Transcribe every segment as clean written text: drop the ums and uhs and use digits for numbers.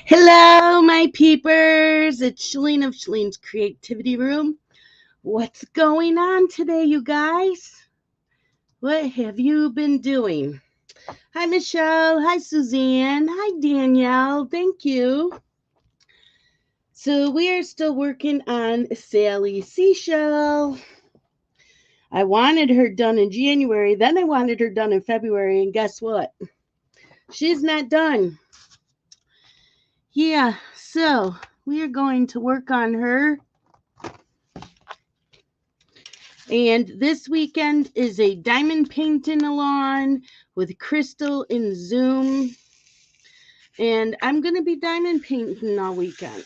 Hello, my peepers. It's Shalene of Shalene's Creativity Room. What's going on today, you guys? What have you been doing? Hi, Michelle. Hi, Suzanne. Hi, Danielle. Thank you. So, we are still working on Sally Seashell. I wanted her done in January, then I wanted her done in February, and guess what? She's not done. Yeah, so we are going to work on her. And this weekend is a diamond painting along with Crystal in Zoom. And I'm going to be diamond painting all weekend.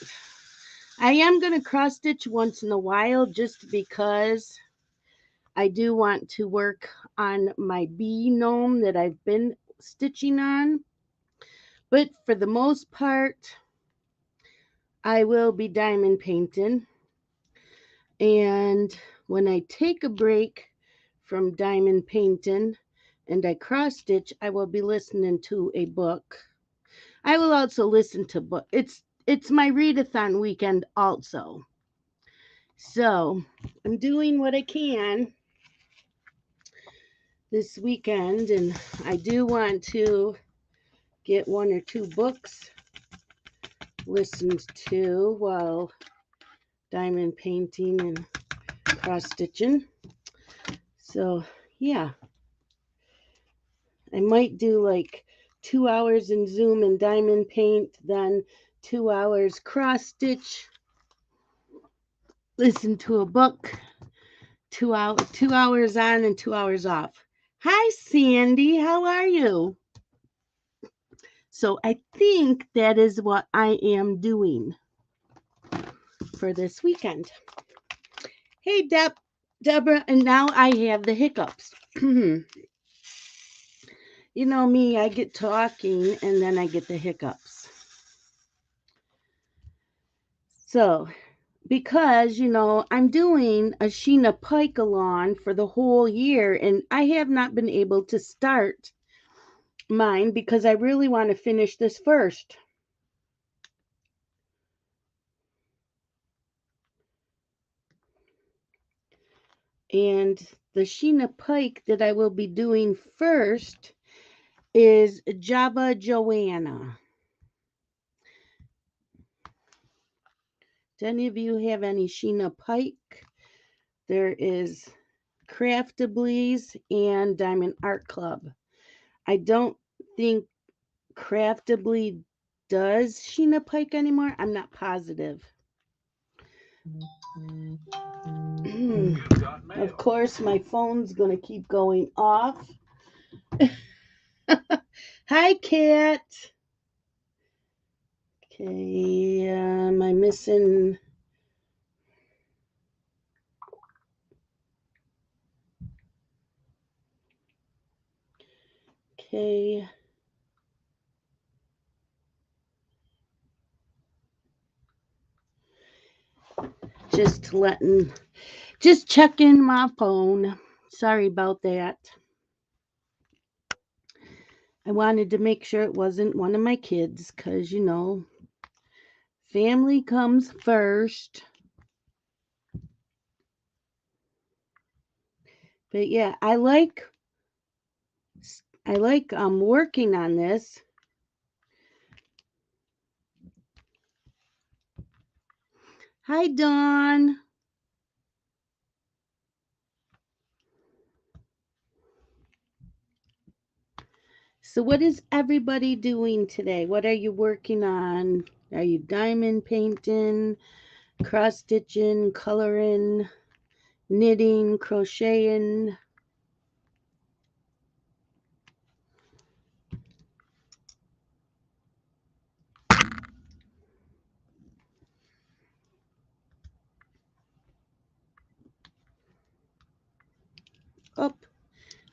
I am going to cross stitch once in a while just because I do want to work on my bee gnome that I've been stitching on. But for the most part, I will be diamond painting. And when I take a break from diamond painting and I cross stitch, I will be listening to a book. I will also listen to book. It's my readathon weekend also. So I'm doing what I can this weekend, and I do want to get one or two books listened to while diamond painting and cross stitching. So yeah, I might do like 2 hours in Zoom and diamond paint, then 2 hours cross stitch, listen to a book, 2 hours on and 2 hours off. Hi, Sandy. How are you? So I think that is what I am doing for this weekend. Hey, Deborah, and now I have the hiccups. You know me, I get talking and then I get the hiccups. So because I'm doing a Sheena Pike along for the whole year, and I have not been able to start mine because I really want to finish this first. And the Sheena Pike that I will be doing first is Java Joanna. Do any of you have any Sheena Pike? There is Craftablies and Diamond Art Club. I don't think Craftably does Sheena Pike anymore. I'm not positive. Of course, my phone's going to keep going off. Hi, Kat. Okay, am I missing? Okay. Just checking my phone. Sorry about that. I wanted to make sure it wasn't one of my kids because, family comes first. But yeah, I like working on this. Hi, Dawn. So, what is everybody doing today? What are you working on? Are you diamond painting, cross stitching, coloring, knitting, crocheting? Oh,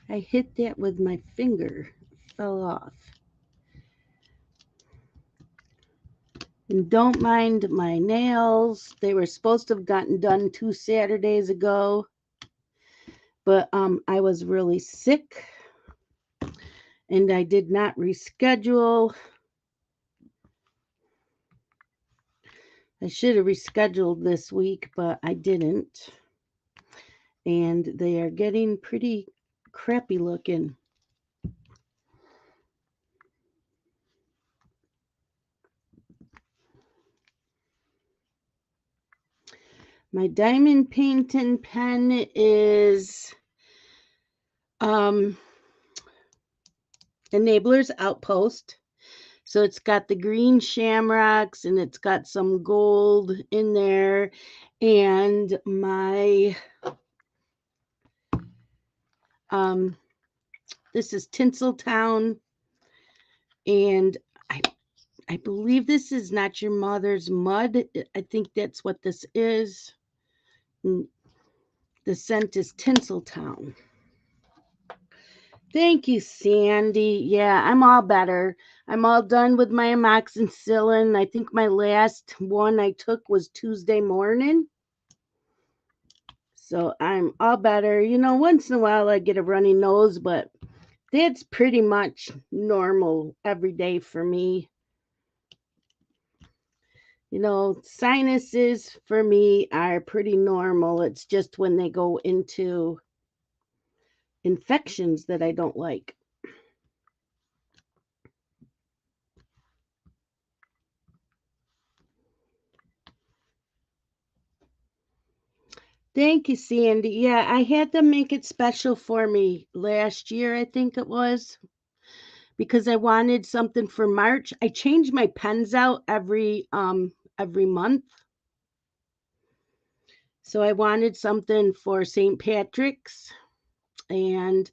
I hit that with my finger. It fell off. And don't mind my nails. They were supposed to have gotten done 2 Saturdays ago. But I was really sick and I did not reschedule. I should have rescheduled this week, but I didn't. And they are getting pretty crappy looking. My diamond painting pen is Enabler's Outpost. So it's got the green shamrocks and it's got some gold in there. And my this is Tinseltown, and I believe this is Not Your Mother's Mud. I think that's what this is. The scent is Tinseltown. Thank you, Sandy. Yeah, I'm all better. I'm all done with my amoxicillin. I think my last one I took was Tuesday morning. So I'm all better. Once in a while I get a runny nose, but that's pretty much normal every day for me. Sinuses for me are pretty normal. It's just when they go into infections that I don't like. Thank you, Sandy. Yeah, I had them make it special for me last year, I think it was, because I wanted something for March. I change my pens out every month. So I wanted something for St. Patrick's, and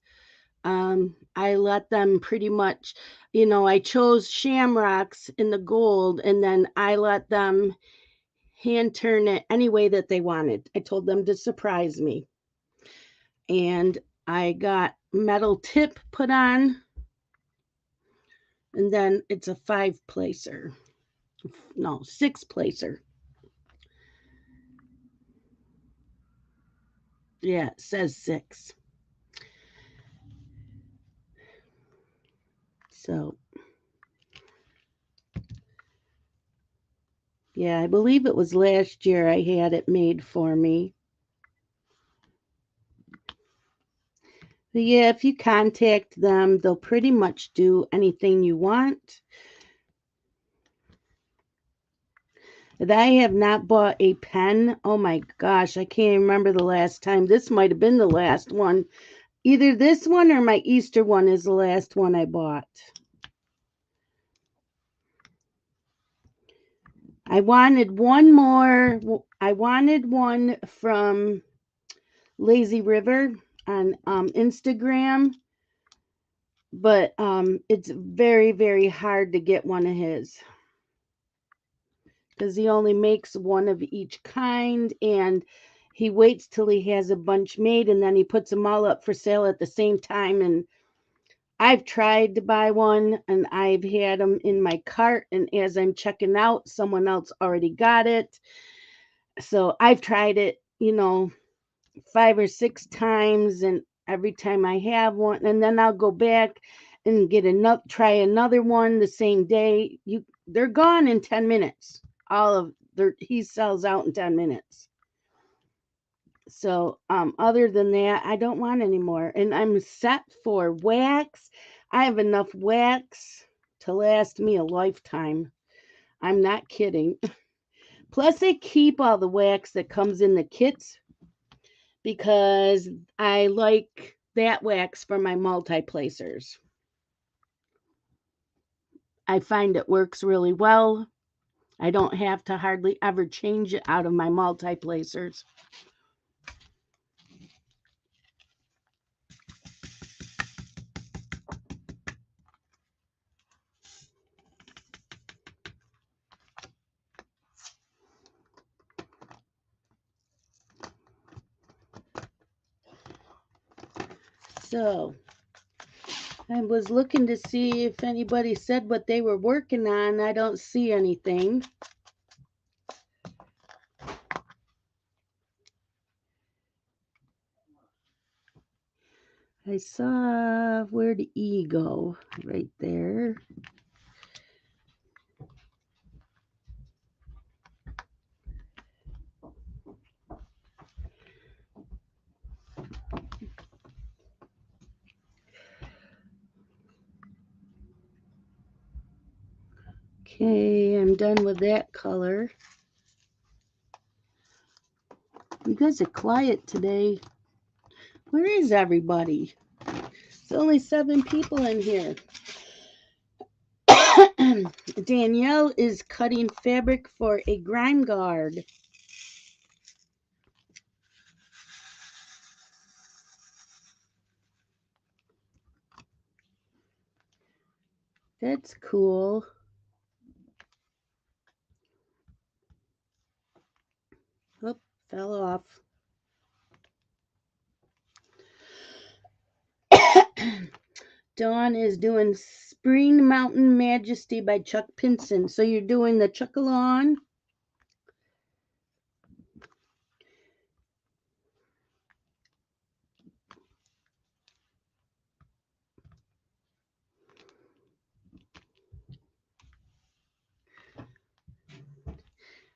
I let them pretty much, I chose shamrocks in the gold, and then I let them hand turn it any way that they wanted. I told them to surprise me. And I got metal tip put on, and then it's a 5-placer. No, 6-placer. Yeah, it says 6. So, yeah, I believe it was last year I had it made for me. But yeah, if you contact them, they'll pretty much do anything you want. But I have not bought a pen. Oh my gosh, I can't remember the last time. This might have been the last one. Either this one or my Easter one is the last one I bought. I wanted one more. I wanted one from Lazy River on Instagram, but it's very, very hard to get one of his because he only makes one of each kind, and he waits till he has a bunch made, and then he puts them all up for sale at the same time. And I've tried to buy one, and I've had them in my cart, and as I'm checking out, someone else already got it. So I've tried it, 5 or 6 times, and every time I have one, and then I'll go back and try another one the same day. They're gone in 10 minutes. He sells out in 10 minutes. So other than that, I don't want any more, and I'm set for wax. I have enough wax to last me a lifetime. I'm not kidding. Plus I keep all the wax that comes in the kits because I like that wax for my multi-placers. I find it works really well. I don't have to hardly ever change it out of my multi-placers. So I was looking to see if anybody said what they were working on. I don't see anything. I saw, where'd E go? Right there. Okay, I'm done with that color. You guys are quiet today. Where is everybody? There's only 7 people in here. Danielle is cutting fabric for a grime guard. That's cool. Oh, fell off. Dawn is doing Spring Mountain Majesty by Chuck Pinson. So you're doing the Chuck-a-lon?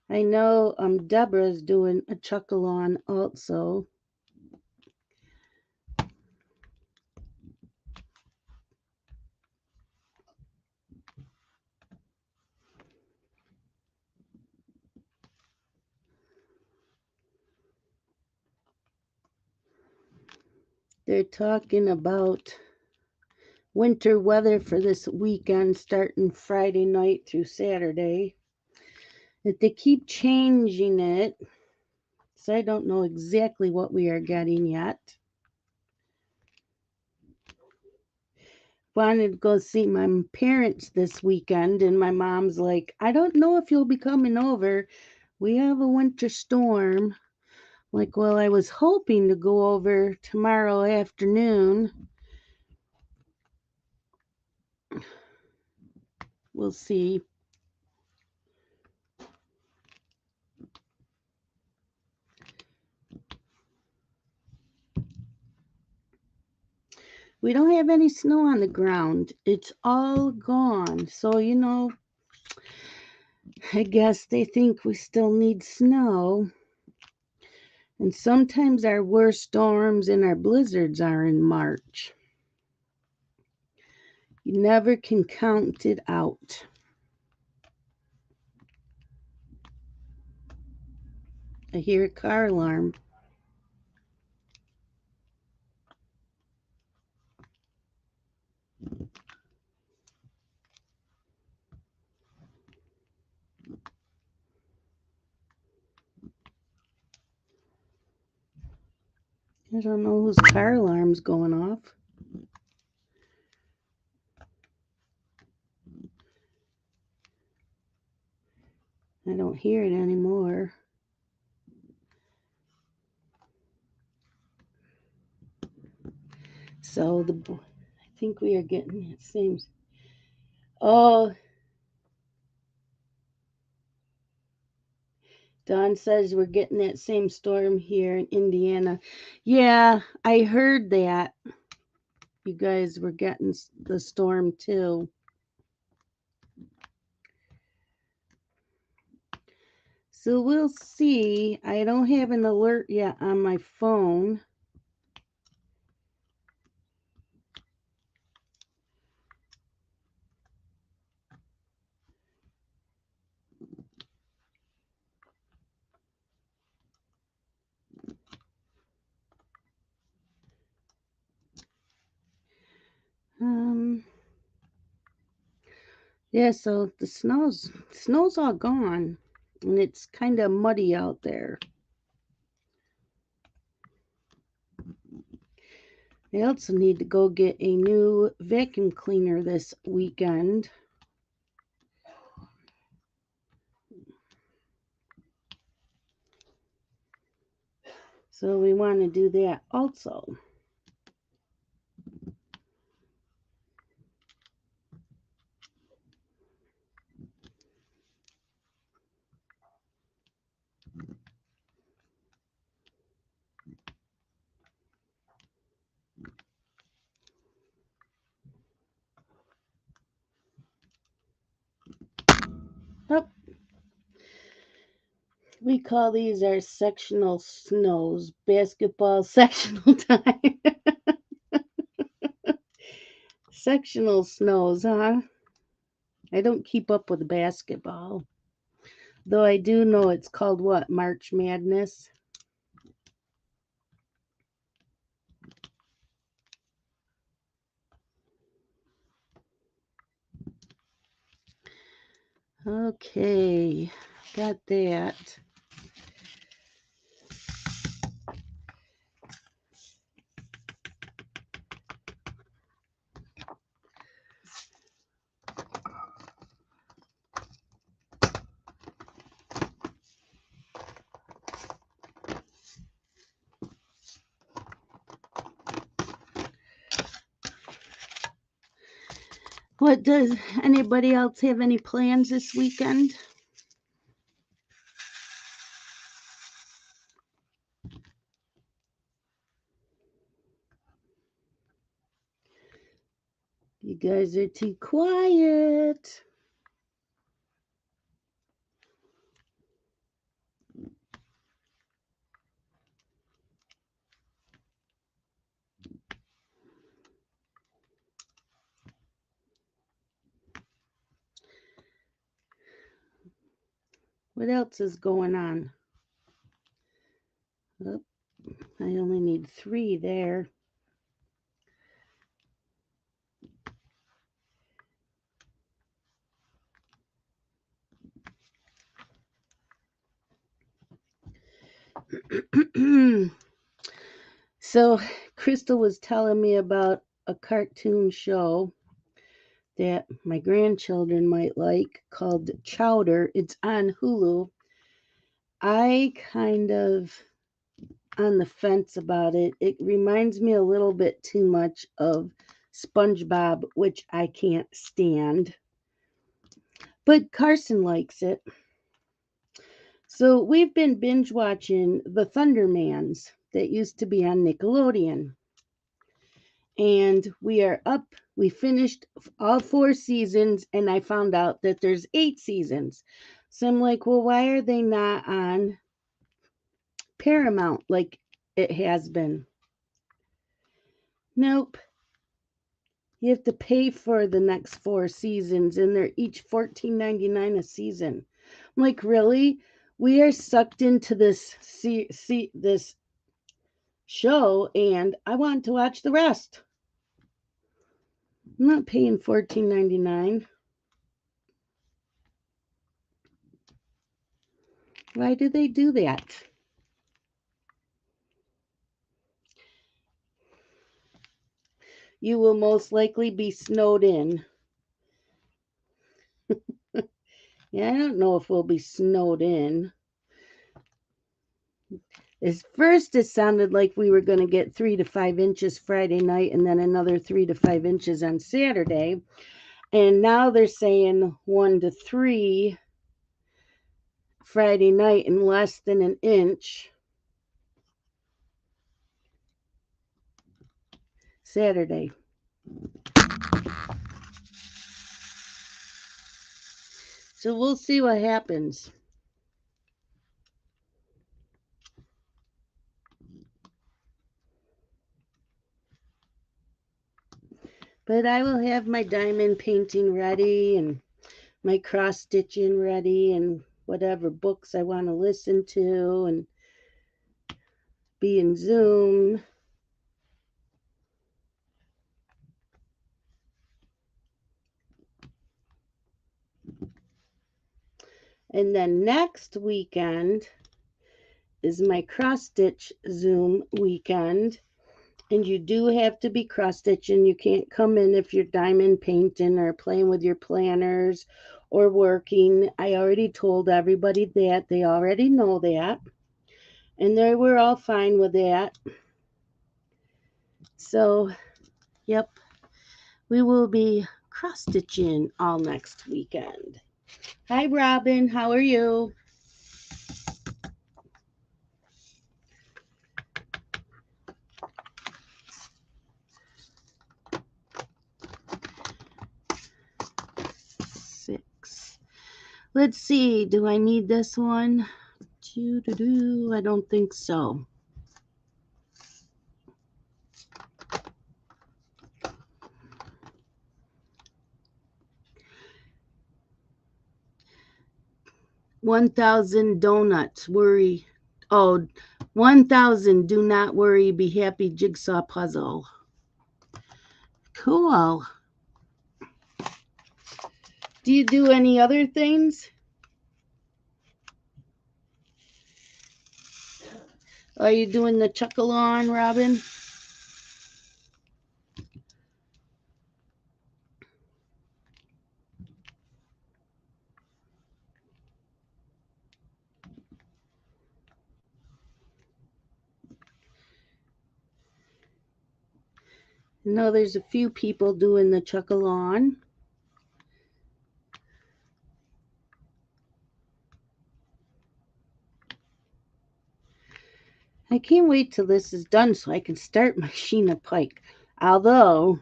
I know Deborah's doing a Chuck-a-lon also. They're talking about winter weather for this weekend starting Friday night through Saturday. That they keep changing it, so I don't know exactly what we are getting yet. Wanted to go see my parents this weekend, and my mom's like, I don't know if you'll be coming over. We have a winter storm. Like, well, I was hoping to go over tomorrow afternoon. We'll see. We don't have any snow on the ground. It's all gone. So, I guess they think we still need snow. And sometimes our worst storms and our blizzards are in March. You never can count it out. I hear a car alarm. I don't know whose car alarm's going off. I don't hear it anymore. So I think we are getting that same. Oh, Don says we're getting that same storm here in Indiana. Yeah, I heard that. You guys were getting the storm too. So we'll see. I don't have an alert yet on my phone. Yeah, so the snow's all gone, and it's kind of muddy out there. I also need to go get a new vacuum cleaner this weekend. So we want to do that also. Oh, we call these our sectional snows. Basketball sectional time. Sectional snows, huh? I don't keep up with basketball. Though I do know it's called what? March Madness. Okay, got that. What does anybody else have any plans this weekend? You guys are too quiet. What else is going on? Oh, I only need 3 there. So, Crystal was telling me about a cartoon show that my grandchildren might like called Chowder. It's on Hulu. I kind of on the fence about it. It reminds me a little bit too much of SpongeBob, which I can't stand. But Carson likes it. So we've been binge watching The Thundermans that used to be on Nickelodeon. And we are up. We finished all 4 seasons, and I found out that there's 8 seasons. So I'm like, well, why are they not on Paramount like it has been? Nope. You have to pay for the next 4 seasons, and they're each $14.99 a season. I'm like, really? We are sucked into this this show, and I want to watch the rest. I'm not paying $14.99. Why do they do that? You will most likely be snowed in. Yeah, I don't know if we'll be snowed in. At first, it sounded like we were going to get 3 to 5 inches Friday night and then another 3 to 5 inches on Saturday. And now they're saying 1 to 3 Friday night and less than an inch Saturday. So we'll see what happens. But I will have my diamond painting ready and my cross stitching ready and whatever books I want to listen to and be in Zoom. And then next weekend is my cross stitch Zoom weekend. And you do have to be cross stitching. You can't come in if you're diamond painting or playing with your planners or working. I already told everybody that. They already know that. And they were all fine with that. So, yep, we will be cross stitching all next weekend. Hi, Robin. How are you? Six. Let's see. Do I need this one? I don't think so. 1,000 donuts, worry. Oh, 1,000 do not worry, be happy jigsaw puzzle. Cool. Do you do any other things? Are you doing the chuckle on, Robin? No, there's a few people doing the chuckle on. I can't wait till this is done so I can start my Sheena Pike. Although,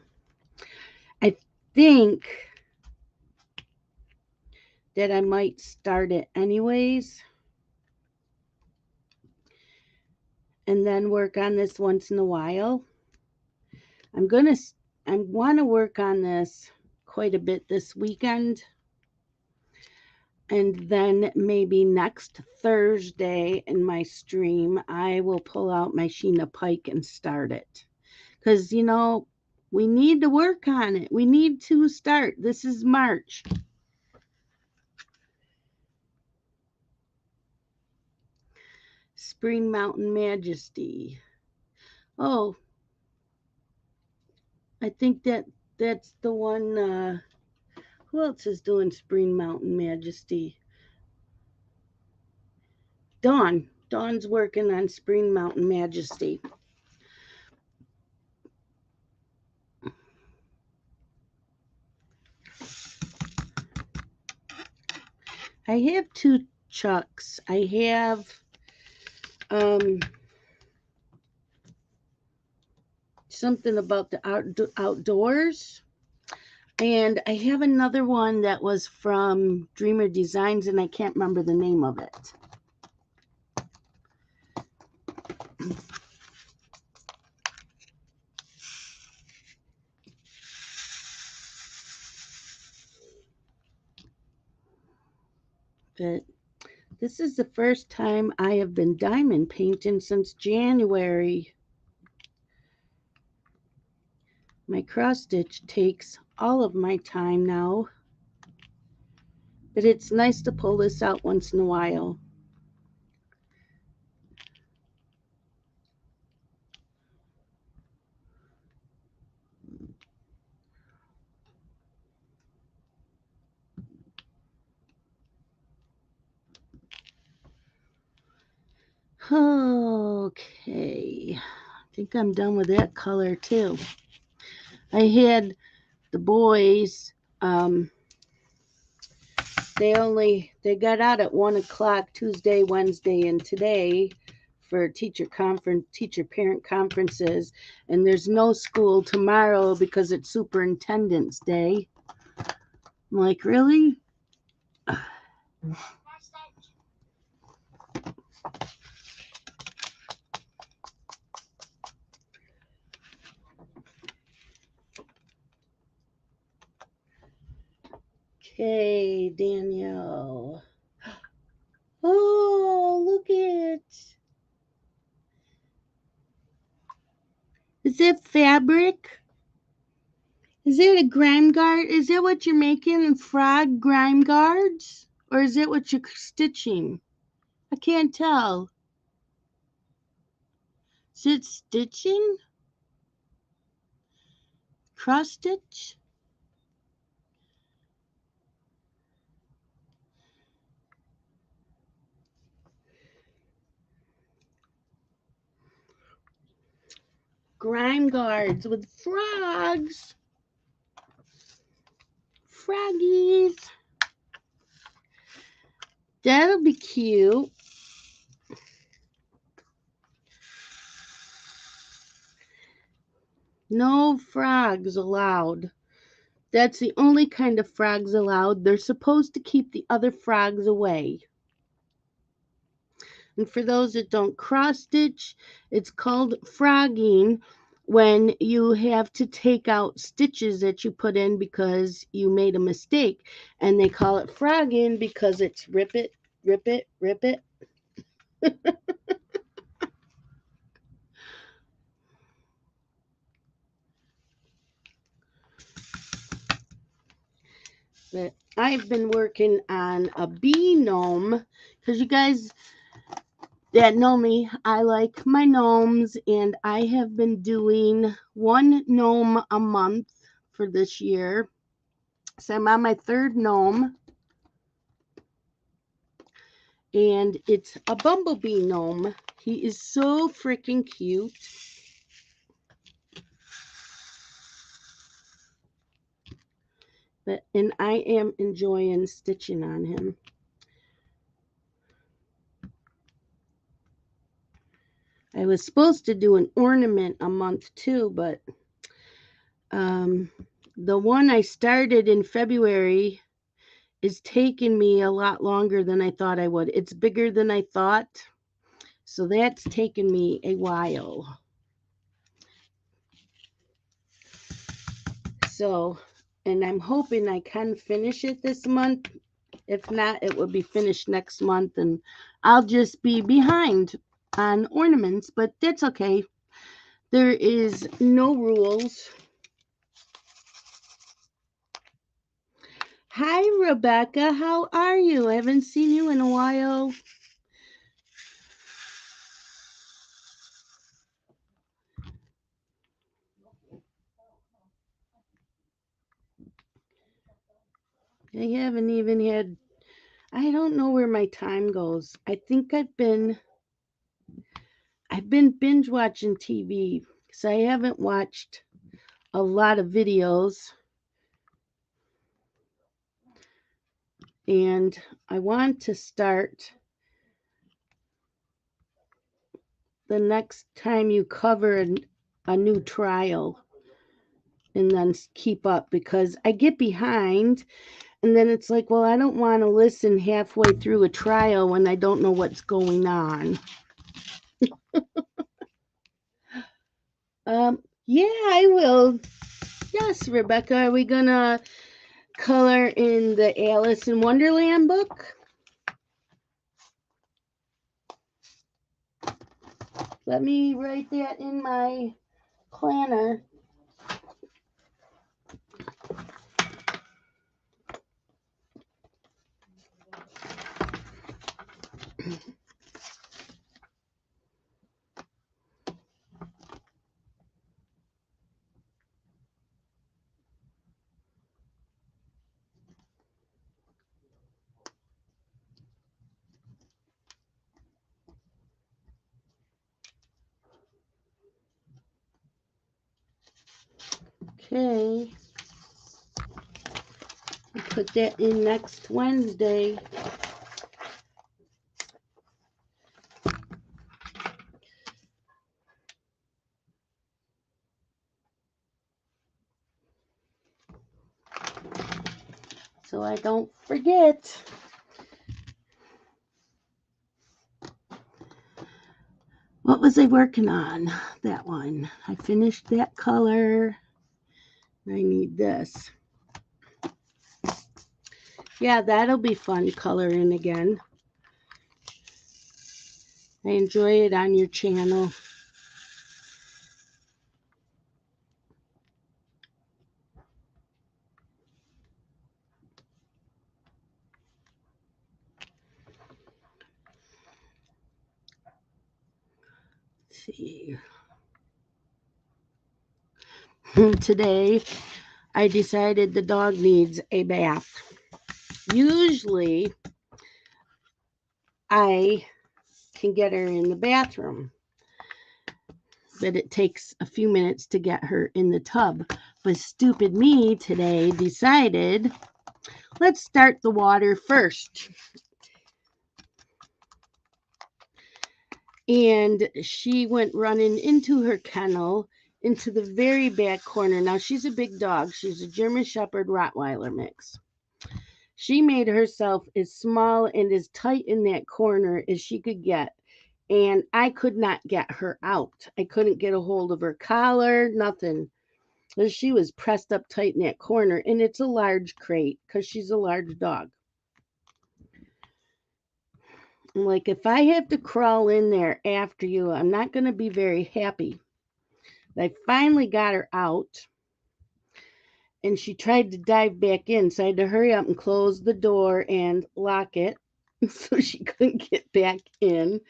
I think that I might start it anyways and then work on this once in a while. I want to work on this quite a bit this weekend. And then maybe next Thursday in my stream, I will pull out my Sheena Pike and start it. Because, we need to work on it. We need to start. This is March. Spring Mountain Majesty. Oh, I think that's the one. Who else is doing Spring Mountain Majesty? Dawn. Dawn's working on Spring Mountain Majesty. I have two chucks. I have something about the outdoors. And I have another one that was from Dreamer Designs, and I can't remember the name of it. But this is the first time I have been diamond painting since January. My cross stitch takes all of my time now, but it's nice to pull this out once in a while. Okay, I think I'm done with that color too. I had the boys, they got out at 1:00 Tuesday, Wednesday, and today for teacher parent conferences, and there's no school tomorrow because it's Superintendent's Day. I'm like, really? Okay, Danielle. Oh, look it. Is that fabric? Is that a grime guard? Is that what you're making? Frog grime guards? Or is that what you're stitching? I can't tell. Is it stitching? Cross stitch? Grime guards with frogs. Froggies. That'll be cute. No frogs allowed. That's the only kind of frogs allowed. They're supposed to keep the other frogs away. And for those that don't cross stitch, it's called frogging when you have to take out stitches that you put in because you made a mistake. And they call it frogging because it's rip it, Rip it, rip it. But I've been working on a bee gnome because you guys that know me, I like my gnomes, and I have been doing one gnome a month for this year. So I'm on my third gnome, and it's a bumblebee gnome. He is so freaking cute. And I am enjoying stitching on him. I was supposed to do an ornament a month too, but the one I started in February is taking me a lot longer than I thought I would. It's bigger than I thought, so that's taken me a while. So, and I'm hoping I can finish it this month. If not, it will be finished next month, and I'll just be behind on ornaments, but that's okay. There is no rules. Hi, Rebecca. How are you? I haven't seen you in a while. I haven't even had, I don't know where my time goes. I think I've been binge watching TV, so I haven't watched a lot of videos. And I want to start the next time you cover a new trial and then keep up, because I get behind and then it's like, well, I don't want to listen halfway through a trial when I don't know what's going on. Yeah, I will. Yes, Rebecca, are we gonna color in the Alice in Wonderland book? Let me write that in my planner. Okay. I'll put that in next Wednesday. So I don't forget. What was I working on? That one. I finished that color. I need this. Yeah, that'll be fun to color in again. I enjoy it on your channel. Let's see. Today, I decided the dog needs a bath. Usually, I can get her in the bathroom, but it takes a few minutes to get her in the tub. But stupid me today decided, let's start the water first. And she went running into her kennel, into the very back corner. Now, she's a big dog. She's a German Shepherd Rottweiler mix. She made herself as small and as tight in that corner as she could get. And I could not get her out. I couldn't get a hold of her collar, nothing. She was pressed up tight in that corner. And it's a large crate because she's a large dog. I'm like, if I have to crawl in there after you, I'm not going to be very happy. I finally got her out, and she tried to dive back in, so I had to hurry up and close the door and lock it so she couldn't get back in.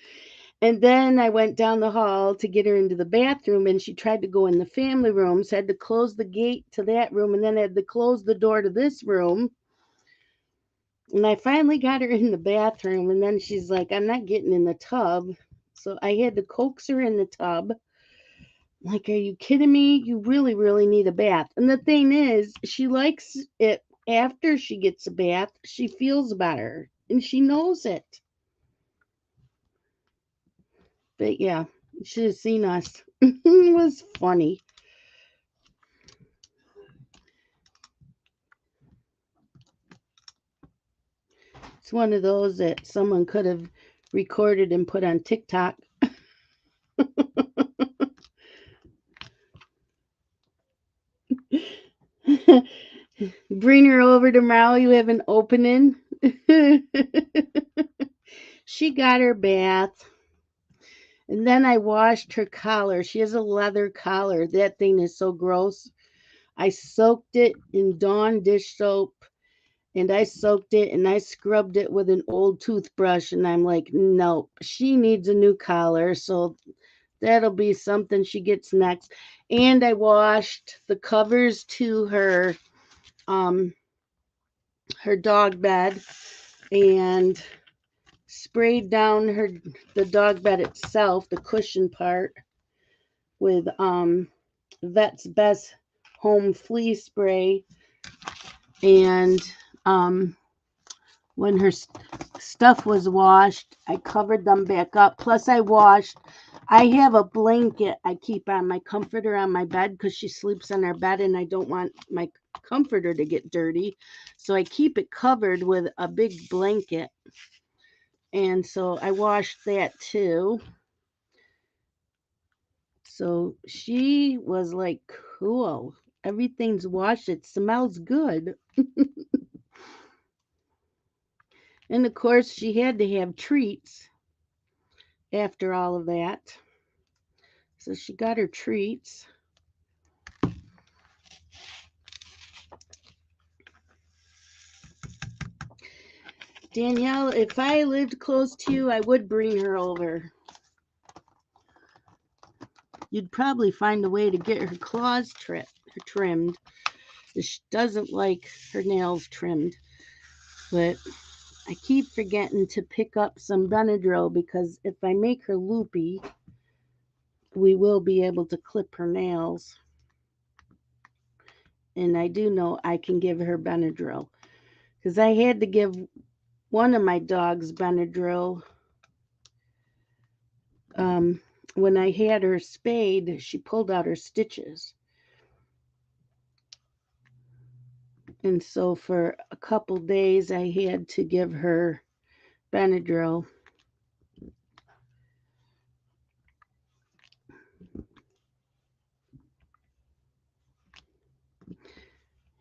And then I went down the hall to get her into the bathroom, and she tried to go in the family room, so I had to close the gate to that room, and then I had to close the door to this room. And I finally got her in the bathroom, and then she's like, I'm not getting in the tub. So I had to coax her in the tub. Like, are you kidding me? You really, really need a bath. And the thing is, she likes it after she gets a bath. She feels better, and she knows it. But yeah, you should have seen us. It was funny. It's one of those that someone could have recorded and put on TikTok. Bring her over tomorrow. You have an opening. She got her bath. And then I washed her collar. She has a leather collar. That thing is so gross. I soaked it in Dawn dish soap, and I soaked it and I scrubbed it with an old toothbrush. And I'm like, nope, she needs a new collar. So that'll be something she gets next. And I washed the covers to um her dog bed and sprayed down the dog bed itself, the cushion part, with Vet's Best home flea spray. And when her stuff was washed, I covered them back up. Plus, I have a blanket I keep on my comforter on my bed because she sleeps on our bed and I don't want my comforter to get dirty. So I keep it covered with a big blanket. And so I washed that too. So she was like, cool. Everything's washed. It smells good. And of course, she had to have treats after all of that. So she got her treats. Danielle, if I lived close to you, I would bring her over. You'd probably find a way to get her claws trimmed. She doesn't like her nails trimmed. But I keep forgetting to pick up some Benadryl because if I make her loopy, we will be able to clip her nails. And I do know I can give her Benadryl because I had to give one of my dogs Benadryl. When I had her spayed, she pulled out her stitches. And so for a couple days, I had to give her Benadryl.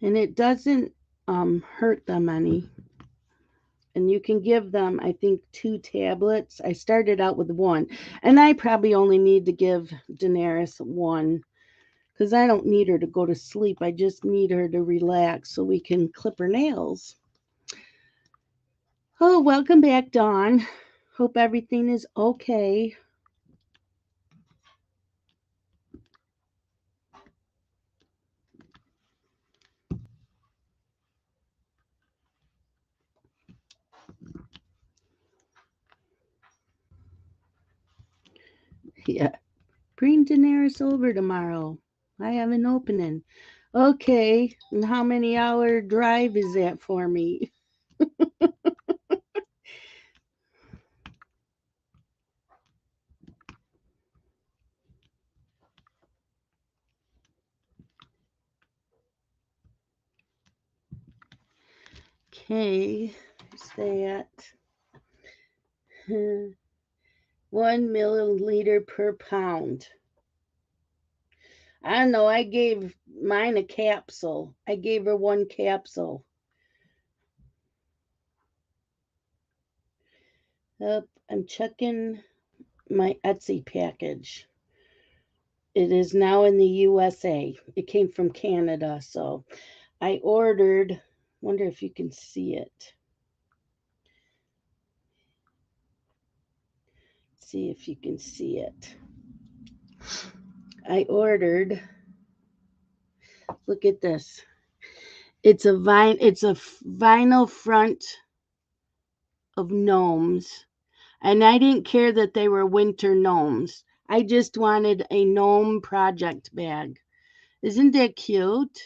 And it doesn't hurt them any. And you can give them, I think, 2 tablets. I started out with 1. And I probably only need to give Daenerys 1 because I don't need her to go to sleep. I just need her to relax so we can clip her nails. Oh, welcome back, Dawn. Hope everything is okay. Yeah. Bring Daenerys over tomorrow. I have an opening. Okay. And how many hour drive is that for me? Okay. Is that 1 milliliter per pound? I don't know. I gave mine a capsule. I gave her 1 capsule. I'm checking my Etsy package. It is now in the USA. It came from Canada, so I ordered. Wonder if you can see it. See if you can see it. I ordered. Look at this. It's a vine. It's a vinyl front of gnomes, and I didn't care that they were winter gnomes. I just wanted a gnome project bag. Isn't that cute?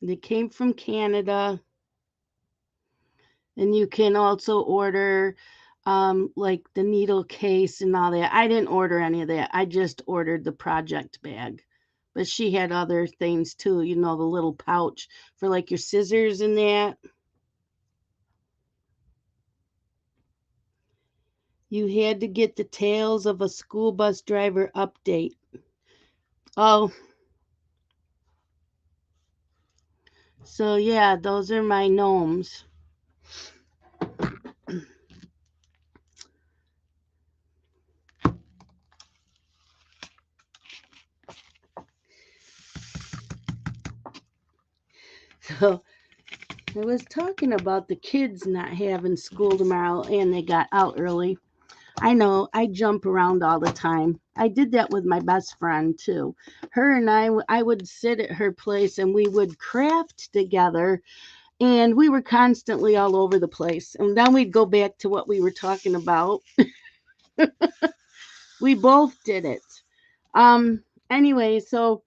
They came from Canada, and you can also order like the needle case and all that. I didn't order any of that. I just ordered the project bag. But she had other things too, the little pouch for like your scissors and that. You had to get the Tales of a School Bus Driver update. Oh, so yeah, those are my gnomes. So I was talking about the kids not having school tomorrow and they got out early. I know I jump around all the time. I did that with my best friend too. Her and I would sit at her place and we would craft together, and we were constantly all over the place. And then we'd go back to what we were talking about. We both did it. Anyway, so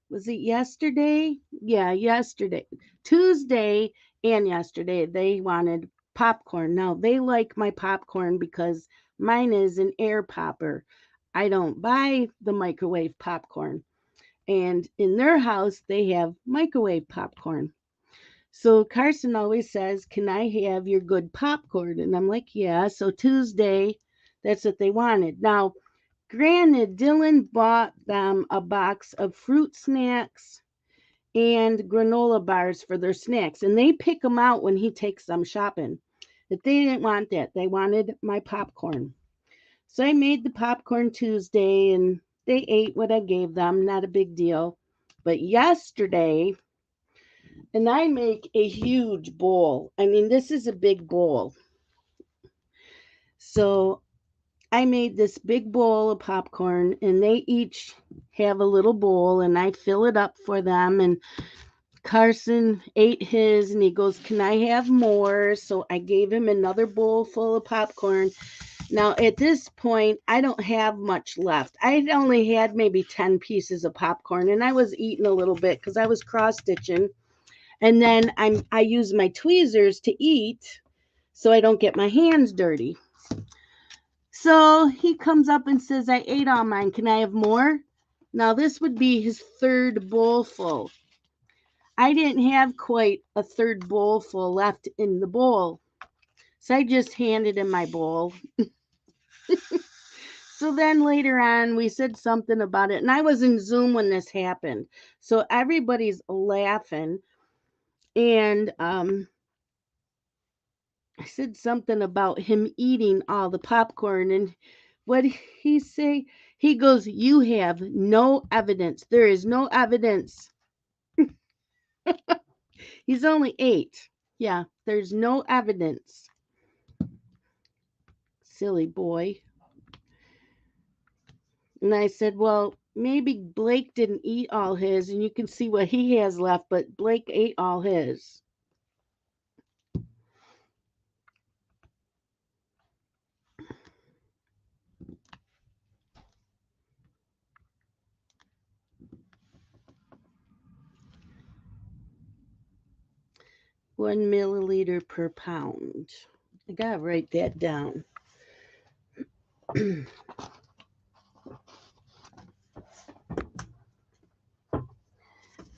was it yesterday? Yeah, yesterday. Tuesday and yesterday they wanted popcorn. Now they like my popcorn because mine is an air popper. I don't buy the microwave popcorn. And in their house they have microwave popcorn. So Carson always says, "Can I have your good popcorn?" And I'm like, "Yeah." So Tuesday, that's what they wanted. Now, granted, Dylan bought them a box of fruit snacks and granola bars for their snacks, and they pick them out when he takes them shopping. But they didn't want that. They wanted my popcorn. So I made the popcorn Tuesday, and they ate what I gave them. Not a big deal. But yesterday, and I make a huge bowl. I mean, this is a big bowl. So I made this big bowl of popcorn, and they each have a little bowl, and I fill it up for them. And Carson ate his, and he goes, "Can I have more?" So I gave him another bowl full of popcorn. Now, at this point, I don't have much left. I only had maybe 10 pieces of popcorn, and I was eating a little bit because I was cross stitching. And then I use my tweezers to eat so I don't get my hands dirty. So he comes up and says, "I ate all mine. Can I have more?" Now, this would be his third bowl full. I didn't have quite a third bowl full left in the bowl. So I just handed him my bowl. So then later on, we said something about it. And I was in Zoom when this happened. So everybody's laughing. And I said something about him eating all the popcorn. And what he say? He goes, "You have no evidence. There is no evidence." He's only 8. Yeah, there's no evidence. Silly boy. And I said, "Well, maybe Blake didn't eat all his, and you can see what he has left, but Blake ate all his." One milliliter per pound. I gotta write that down.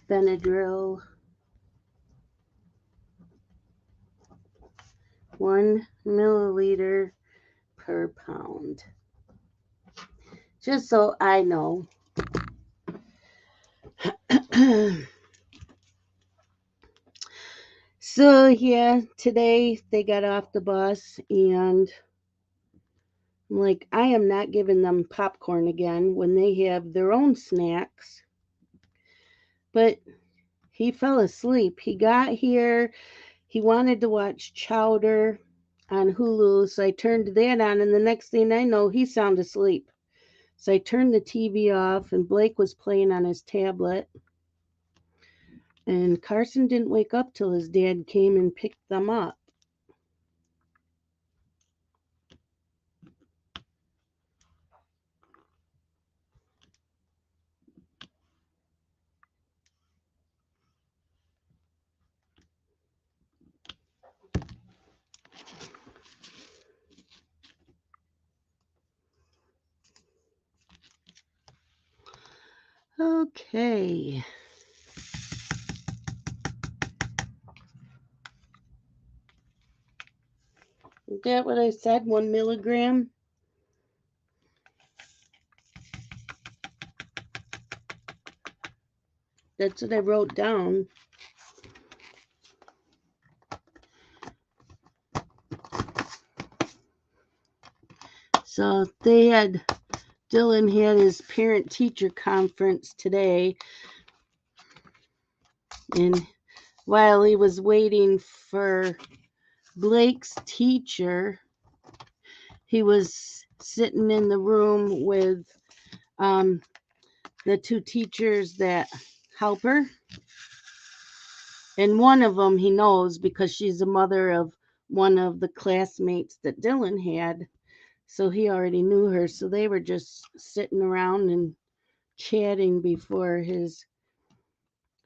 Benadryl, 1 milliliter per pound. Just so I know. So yeah, today they got off the bus and I'm like, I am not giving them popcorn again when they have their own snacks. But he fell asleep. He got here, he wanted to watch Chowder on Hulu, so I turned that on, and the next thing I know, he's sound asleep. So I turned the TV off, and Blake was playing on his tablet. And Carson didn't wake up till his dad came and picked them up. Okay. Is that what I said? 1 milligram? That's what I wrote down. So Dylan had his parent teacher conference today. And while he was waiting for Blake's teacher, he was sitting in the room with the two teachers that help her. And one of them he knows because she's the mother of one of the classmates that Dylan had. So he already knew her. So they were just sitting around and chatting before his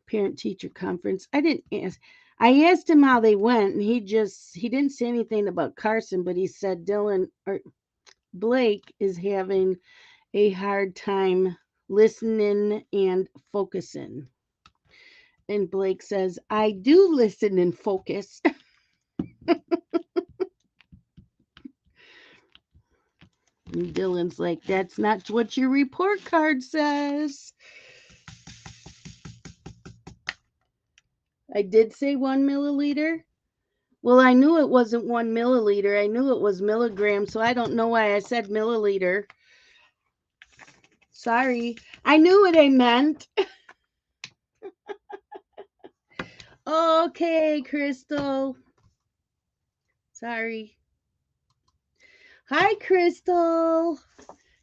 parent teacher conference. I asked him how they went, and he didn't say anything about Carson, but he said Blake is having a hard time listening and focusing. And Blake says, I do listen and focus. And Dylan's like, that's not what your report card says. I did say 1 milliliter. Well, I knew it wasn't 1 milliliter. I knew it was milligrams, so I don't know why I said milliliter. Sorry. I knew what I meant. Okay, Crystal. Sorry. Hi, Crystal.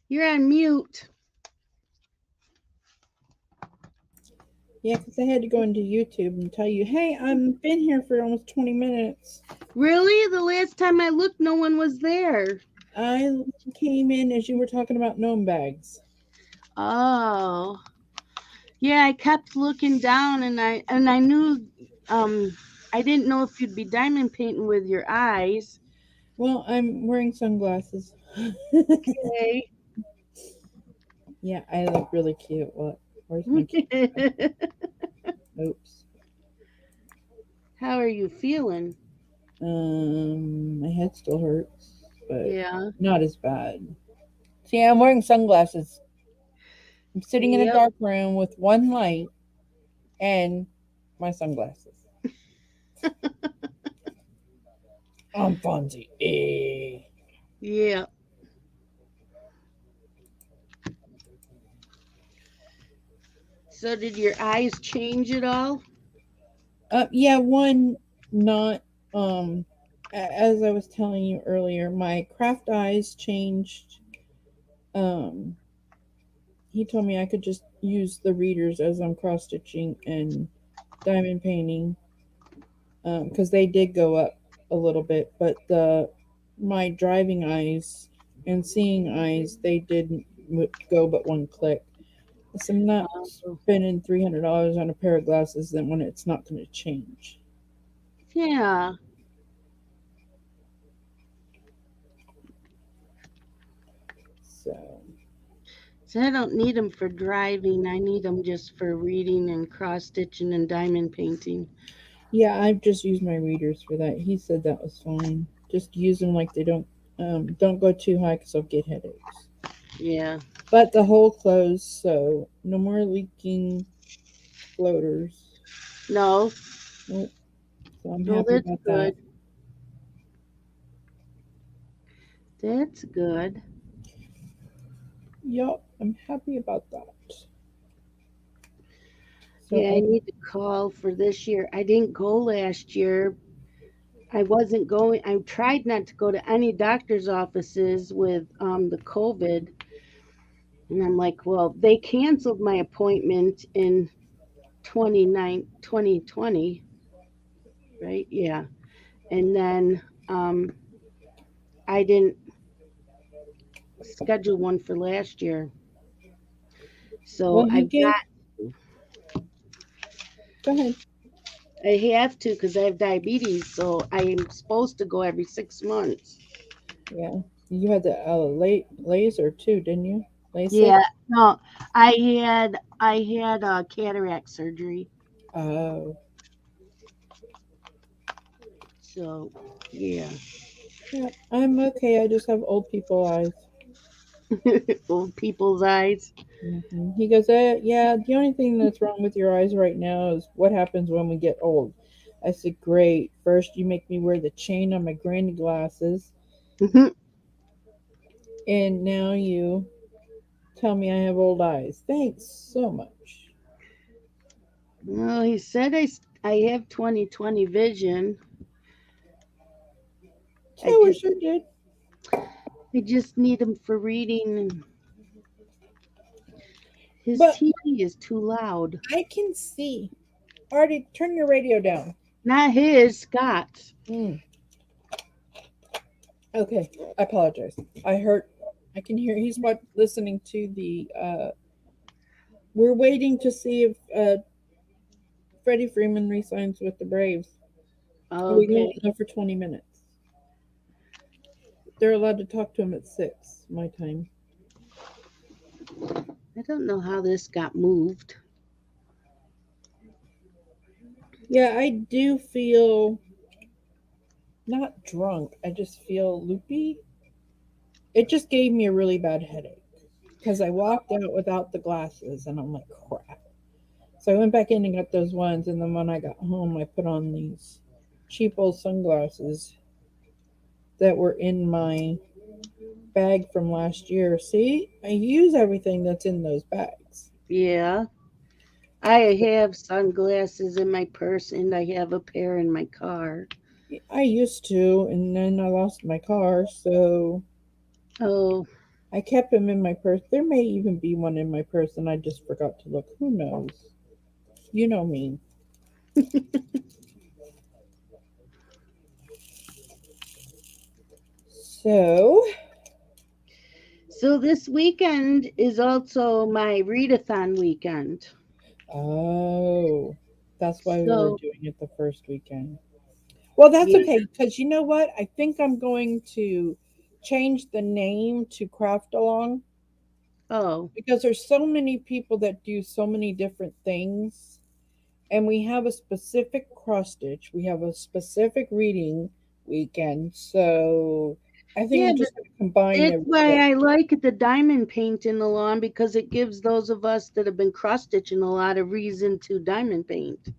You're on mute. Yeah, because I had to go into YouTube and tell you, hey, I've been here for almost 20 minutes. Really? The last time I looked, no one was there. I came in as you were talking about gnome bags. Oh. Yeah, I kept looking down and I knew I didn't know if you'd be diamond painting with your eyes. Well, I'm wearing sunglasses. Okay. Yeah, I look really cute. What? Where's my camera? Oops. How are you feeling? My head still hurts, but Yeah. not as bad. See, I'm wearing sunglasses. I'm sitting in a Yep. dark room with one light and my sunglasses. I'm Fonzie. Yeah. So did your eyes change at all? Yeah, one not as I was telling you earlier, my craft eyes changed. Um, he told me I could just use the readers as I'm cross stitching and diamond painting, because they did go up a little bit, but my driving eyes and seeing eyes they didn't go but one click. So I'm not Oh, spending $300 on a pair of glasses then when it's not going to change. yeah. So So I don't need them for driving. I need them just for reading and cross stitching and diamond painting. yeah, I've just used my readers for that. He said that was fine. Just use them like they don't go too high because I'll get headaches. Yeah. But the hole closed, so no more leaking floaters. No. Nope. So I'm Oh, happy that's about that. good. That's good. Yup, I'm happy about that. So Yeah, I need to call for this year. I didn't go last year. I wasn't going. I tried not to go to any doctor's offices with the COVID, and I'm like, well, they canceled my appointment in 2020, right? Yeah, and then I didn't schedule one for last year, well, so he gave. Go ahead. I have to because I have diabetes, so I'm supposed to go every 6 months. Yeah, you had the laser too, didn't you? LASIK. Yeah, no, I had cataract surgery, Oh, so yeah, yeah. I'm okay. I just have old people eyes. old people's eyes. He goes, yeah. The only thing that's wrong with your eyes right now is what happens when we get old. I said, great. First, you make me wear the chain on my granny glasses, and now you tell me I have old eyes. Thanks so much. Well, he said I have 20/20 vision. I So we just sure did. I just need him for reading. And his But TV is too loud. I can see. Artie, turn your radio down. Not his, Scott's. Mm, okay, I apologize. I heard. I can hear. He's what listening to the. We're waiting to see if Freddie Freeman resigns with the Braves. We Okay. won't know for 20 minutes. They're allowed to talk to him at 6, my time. I don't know how this got moved. Yeah, I do feel not drunk. I just feel loopy. It just gave me a really bad headache because I walked out without the glasses and I'm like, crap. So I went back in and got those ones. And then when I got home, I put on these cheap old sunglasses that were in my bag from last year. See, I use everything that's in those bags. Yeah. I have sunglasses in my purse and I have a pair in my car. I used to, and then I lost my car, so Oh, I kept them in my purse. There may even be one in my purse, and I just forgot to look. Who knows? You know me. So, so this weekend is also my readathon weekend. oh, that's why we were So, doing it the first weekend. Well, that's yeah. okay, because you know what? I think I'm going to change the name to Craft Along Oh, because there's so many people that do so many different things, and we have a specific cross stitch. We have a specific reading weekend, so I think yeah, I'm but just going to combine that's why everything. I like the diamond paint in the lawn because it gives those of us that have been cross stitching a lot of reason to diamond paint.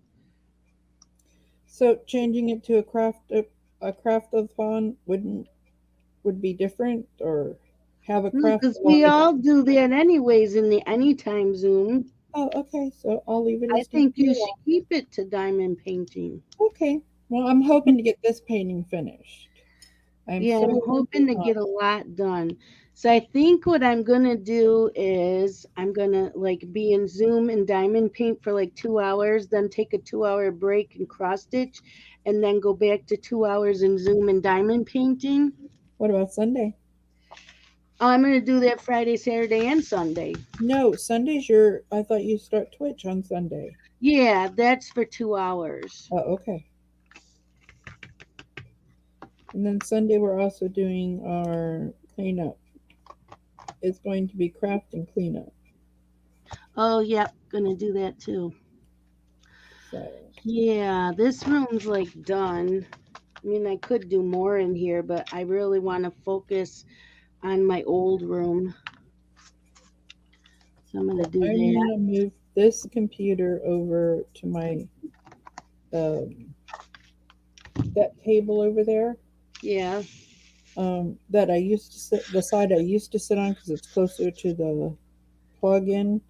So changing it to a craftathon would be different, or have a No, craft because along. we all do that anyways in the anytime Zoom. Oh, okay. So I'll leave it I as think DP you should along. keep it to diamond painting. Okay. Well, I'm hoping to get this painting finished. I'm Yeah, so I'm working hoping to on. get a lot done. So I think what I'm gonna do is I'm gonna like be in Zoom and diamond paint for like 2 hours, then take a 2 hour break and cross stitch, and then go back to 2 hours in Zoom and diamond painting. What about Sunday? Oh, I'm gonna do that Friday, Saturday, and Sunday. No, Sunday's your. I thought you start Twitch on Sunday. Yeah, that's for 2 hours. Oh, okay. And then Sunday we're also doing our cleanup. It's going to be craft and cleanup. Oh, yep, gonna do that too. So Yeah, this room's like done. I mean, I could do more in here, but I really want to focus on my old room. So I'm going to do I'm that. gonna move this computer over to my um, that table over there. Yeah. That I used to sit the side I used to sit on because it's closer to the plug-in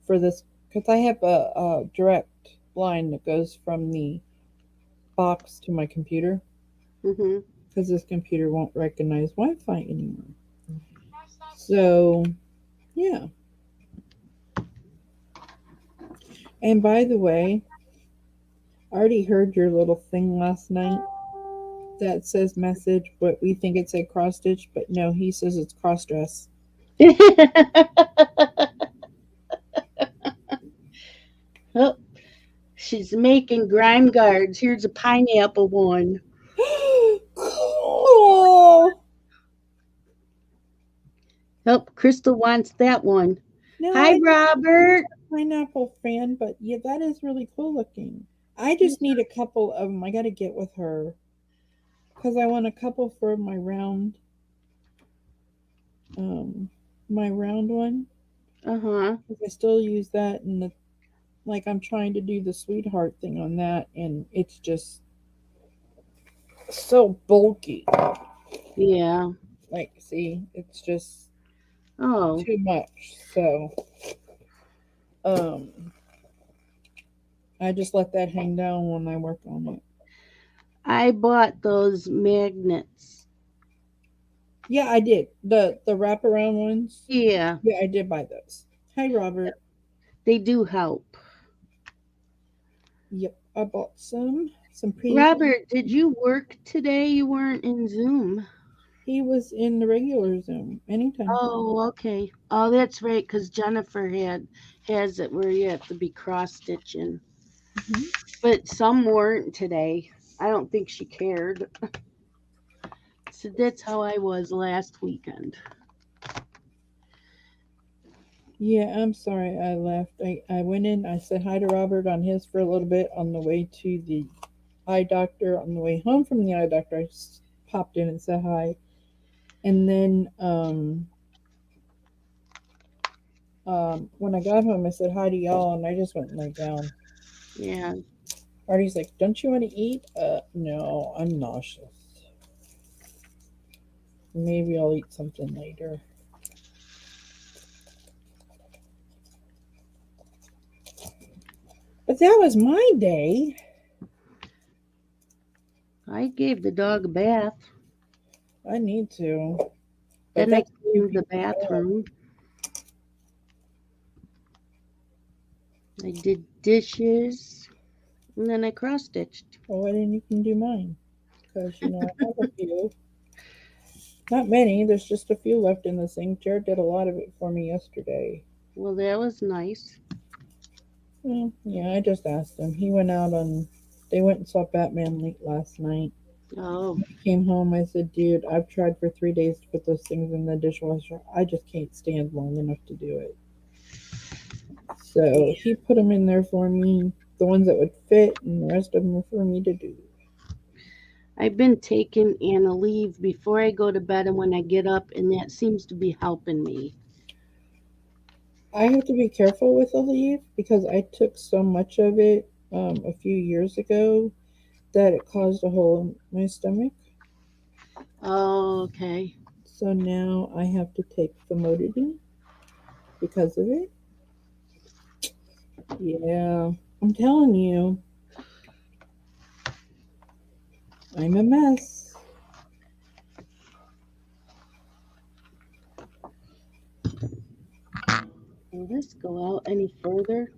for this. Because I have a direct line that goes from the box to my computer. Mhm. Because this computer won't recognize Wi-Fi anymore. So yeah. And by the way, I already heard your little thing last night that says message, but we think it said cross stitch, but no, he says it's cross dress. Oh, she's making grime guards. Here's a pineapple one. Cool. Oh, Crystal wants that one. No, Hi, I don't Robert. pineapple fan, but yeah, that is really cool looking. I Yeah. just need a couple of them. I got to get with her because I want a couple for um, my round one. Uh-huh. 'Cause I still use that, and like I'm trying to do the sweetheart thing on that, and it's just so bulky. Yeah. Like, see, it's just Oh, too much. So, um, I just let that hang down when I work on it. I bought those magnets. Yeah, I did the wraparound ones. Yeah, Yeah, I did buy those. Hi, Robert. they do help. Yep, I bought some pretty things. Robert, did you work today? You weren't in Zoom. He was in the regular Zoom anytime. Oh, okay. Oh, that's right, because Jennifer has it where you have to be cross stitching. Hmm. But some weren't today. I don't think she cared. So that's how I was last weekend. Yeah, I'm sorry I left. I went in, I said hi to Robert on his for a little bit on the way to the eye doctor. On the way home from the eye doctor, I just popped in and said hi. And then when I got home, I said hi to y'all, and I just went and lay down. Yeah. Artie's like, "Don't you want to eat?" No, I'm nauseous. Maybe I'll eat something later. But that was my day. I gave the dog a bath. I need to, but Then I that's two cleaned the people's job. bathroom. I did dishes. And then I cross stitched. Well, why didn't you can do mine? Because I have a few. Not many. There's just a few left in the sink. Jared did a lot of it for me yesterday. Well, that was nice. Well, yeah, I just asked him. He went out on. They went and saw Batman late last night. Oh, He came home. I said, "Dude, I've tried for 3 days to put those things in the dishwasher. I just can't stand long enough to do it." So he put them in there for me, the ones that would fit, and the rest of them were for me to do. I've been taking Anna leave before I go to bed and when I get up, and that seems to be helping me. I have to be careful with the leaf because I took so much of it a few years ago that it caused a hole in my stomach. Oh, okay. So now I have to take famotidine because of it. Yeah, I'm telling you, I'm a mess. Will this go out any further?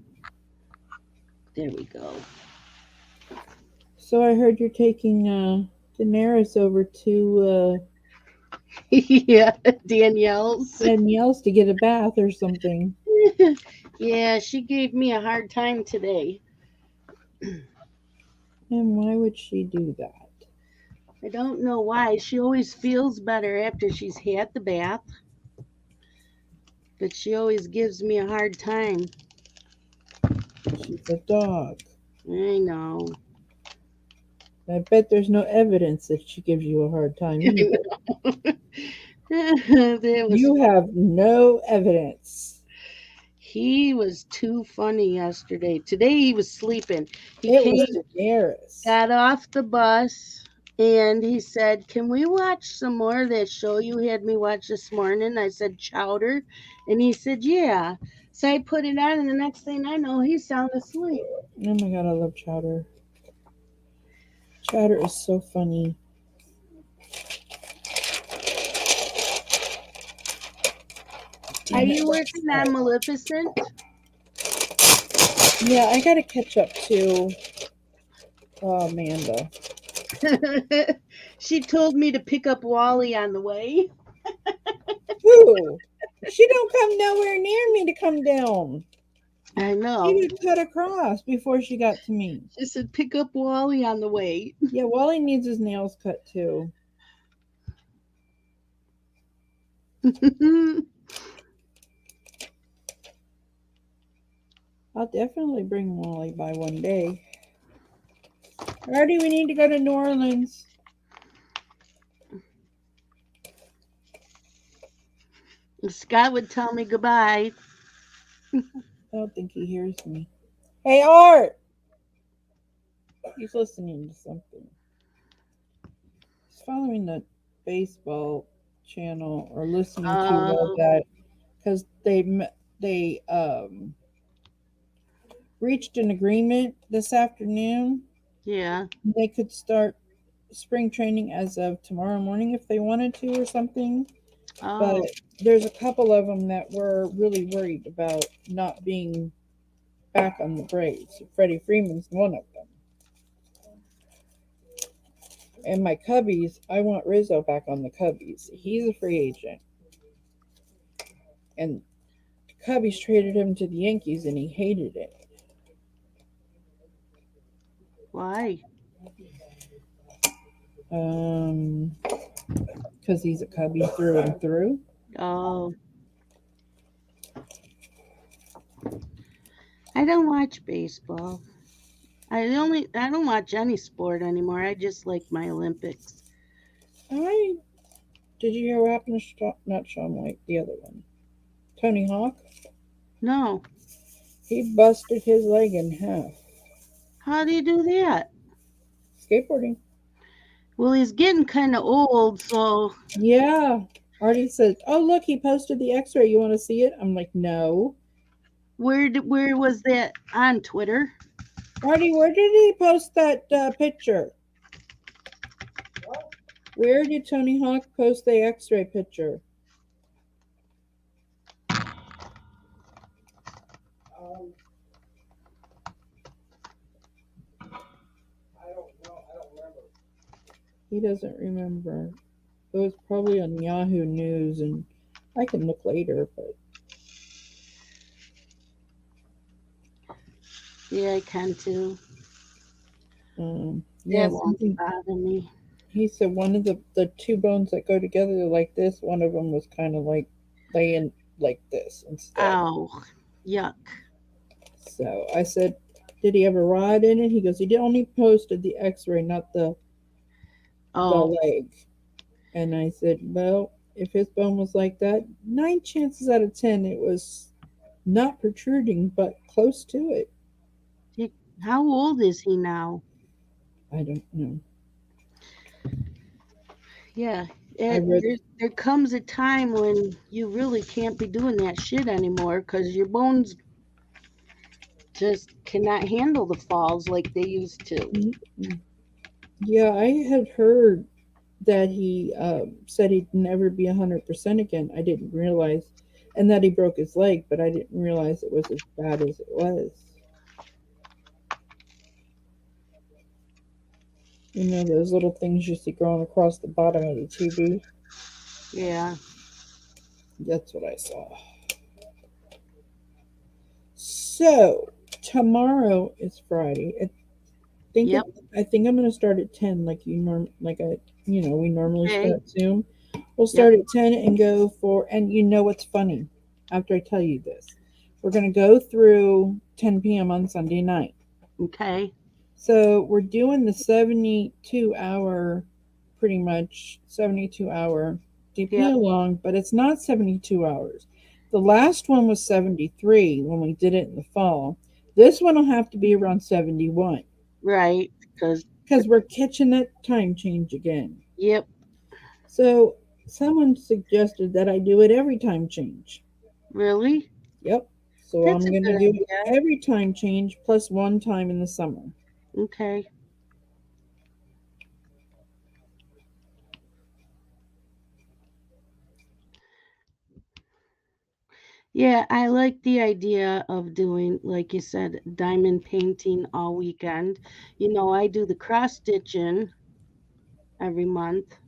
There we go. So I heard you're taking Daenerys over to Yeah, Danielle's. Danielle's to get a bath or something. Yeah, she gave me a hard time today. And why would she do that? I don't know why. She always feels better after she's had the bath, but she always gives me a hard time. She's a dog. I know. I bet there's no evidence that she gives you a hard time either. That was You have no evidence. He was too funny yesterday. Today he was sleeping. He It was came, Daenerys. got off the bus, and he said, "Can we watch some more of that show you had me watch this morning?" I said, "Chowder." And he said, "Yeah." So I put it on, and the next thing I know, he's sound asleep. Oh my god, I love Chowder. Chowder is so funny. Are And you working on Maleficent? yeah, I gotta catch up to Amanda. She told me to pick up Wally on the way. Who? She don't come nowhere near me to come down. I She know. would cut across before she got to me. She said, "Pick up Wally on the way." Yeah, Wally needs his nails cut too. I'll definitely bring Wally by one day. Alrighty, we need to go to New Orleans. Scott would tell me goodbye. I don't think he hears me. Hey, Art! He's listening to something. He's following the baseball channel or listening to Oh, that because they reached an agreement this afternoon. yeah. They could start spring training as of tomorrow morning if they wanted to or something. But Oh, there's a couple of them that were really worried about not being back on the Braves. Freddie Freeman's one of them. And my Cubbies, I want Rizzo back on the Cubbies. He's a free agent. And the Cubbies traded him to the Yankees and he hated it. why? Um, because he's a Cubby through and through. Oh, I don't watch baseball. I don't watch any sport anymore. I just like my Olympics. I did you hear what happened to not Sean White, the other one, Tony Hawk? No. He busted his leg in half How do you do that? skateboarding. Well, he's getting kind of old, so Yeah. Artie said, "Oh look, he posted the X-ray. You want to see it?" I'm like, "No." where was that on Twitter? Artie, where did he post that picture? Where did Tony Hawk post the X-ray picture? He doesn't remember. It was probably on Yahoo News, and I can look later. But Yeah, I can too. yeah, That won't something. bother me. He said one of the two bones that go together like this, one of them was kind of like laying like this instead. Ow, yuck. So I said, "Did he have a rod in it?" He goes, "He only posted the X-ray, not the Oh, leg." And I said, "Well, if his bone was like that, 9 chances out of 10 it was not protruding, but close to it." how old is he now? I don't know. Yeah, I read. there comes a time when you really can't be doing that shit anymore because your bones just cannot handle the falls like they used to. Mm-mm. Yeah, I had heard that he said he'd never be 100% again. I didn't realize, and that he broke his leg, but I didn't realize it was as bad as it was. You know, those little things you see growing across the bottom of the TV? Yeah. That's what I saw. So, tomorrow is Friday. Think Yep. it, I think I'm going to start at 10 like we normally Okay. start Zoom. We'll Yep. start at 10 and go for, and you know what's funny after I tell you this. We're going to go through 10 p.m. on Sunday night. Okay. So we're doing the 72-hour, pretty much 72-hour DP Yep. along, but it's not 72 hours. The last one was 73 when we did it in the fall. This one will have to be around 71 Right. Because, because we're catching that time change again. yep. So someone suggested that I do it every time change. Really? Yep. So That's I'm a going to good do it idea. every time change plus one time in the summer. Okay. Yeah, I like the idea of doing, like you said, diamond painting all weekend. I do the cross stitching every month,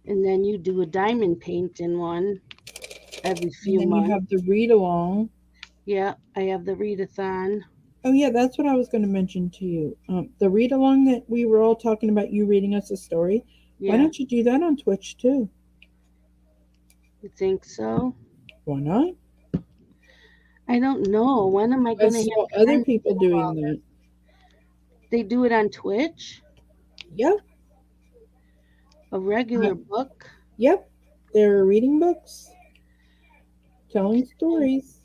and then you do a diamond painting one every And few then you months. have the read along. Yeah, I have the readathon. Oh, yeah, that's what I was going to mention to you. The read along that we were all talking about, you reading us a story. Why Yeah, don't you do that on Twitch too? you think so? Why not? I don't know. When am I I going to saw have other time to people do all doing this? that. They do it on Twitch, Yep, a uh, regular book. yep. They're reading books, telling stories.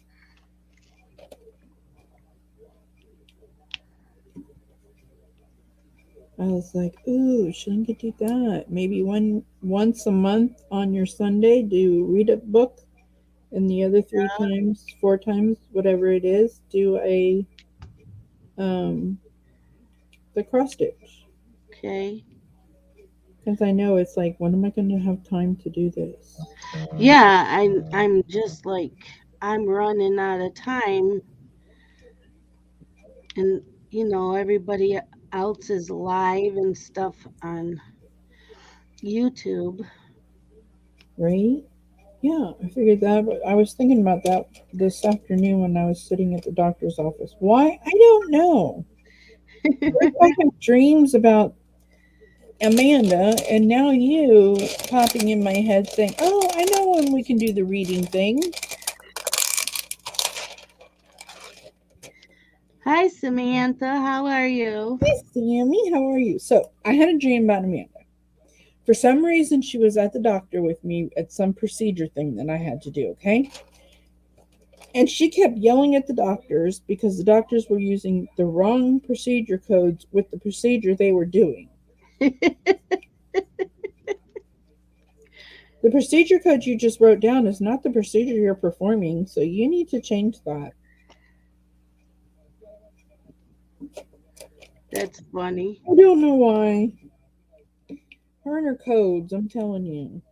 I was like, ooh, shouldn't you do that? Maybe once a month on your Sunday, do read a book, and the other 3 times, 4 times, whatever it is, do a um the cross stitch. Okay. Because I know it's like, when am I going to have time to do this? Yeah, I'm just like I'm running out of time, and everybody else is live and stuff on YouTube. Right? Yeah, I figured that. But I was thinking about that this afternoon when I was sitting at the doctor's office. Why? I don't know. Like, I have dreams about Amanda, and now you popping in my head saying, "Oh, I know when we can do the reading thing." Hi Samantha, how are you? Hi, Sammy. How are you? So I had a dream about Amanda. For some reason, she was at the doctor with me at some procedure thing that I had to do. Okay, and she kept yelling at the doctors because the doctors were using the wrong procedure codes with the procedure they were doing. The procedure code you just wrote down is not the procedure you're performing, so you need to change that. That's funny. I don't know why. Her and her codes, I'm telling you.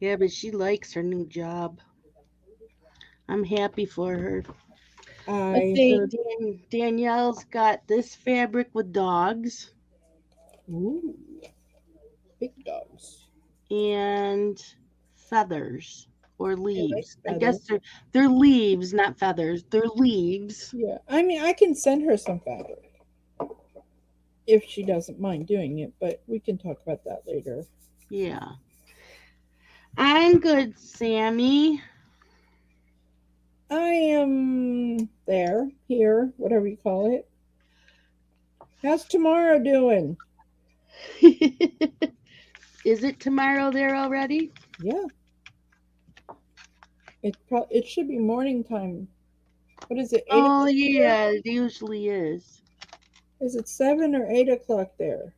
Yeah, but she likes her new job. I'm happy for her. I Okay, heard, Danielle's got this fabric with dogs ooh, big dogs. and feathers or I like leaves. I feathers. guess they're leaves, not feathers. They're leaves. Yeah, I mean, I can send her some fabric if she doesn't mind doing it, but we can talk about that later. Yeah. I'm good, Sammy. I am there, here, whatever you call it. How's tomorrow doing? Is it tomorrow there already? Yeah, it should be morning time. What is it? 8 o'clock Oh there? yeah, it usually is. Is it 7 or 8 o'clock there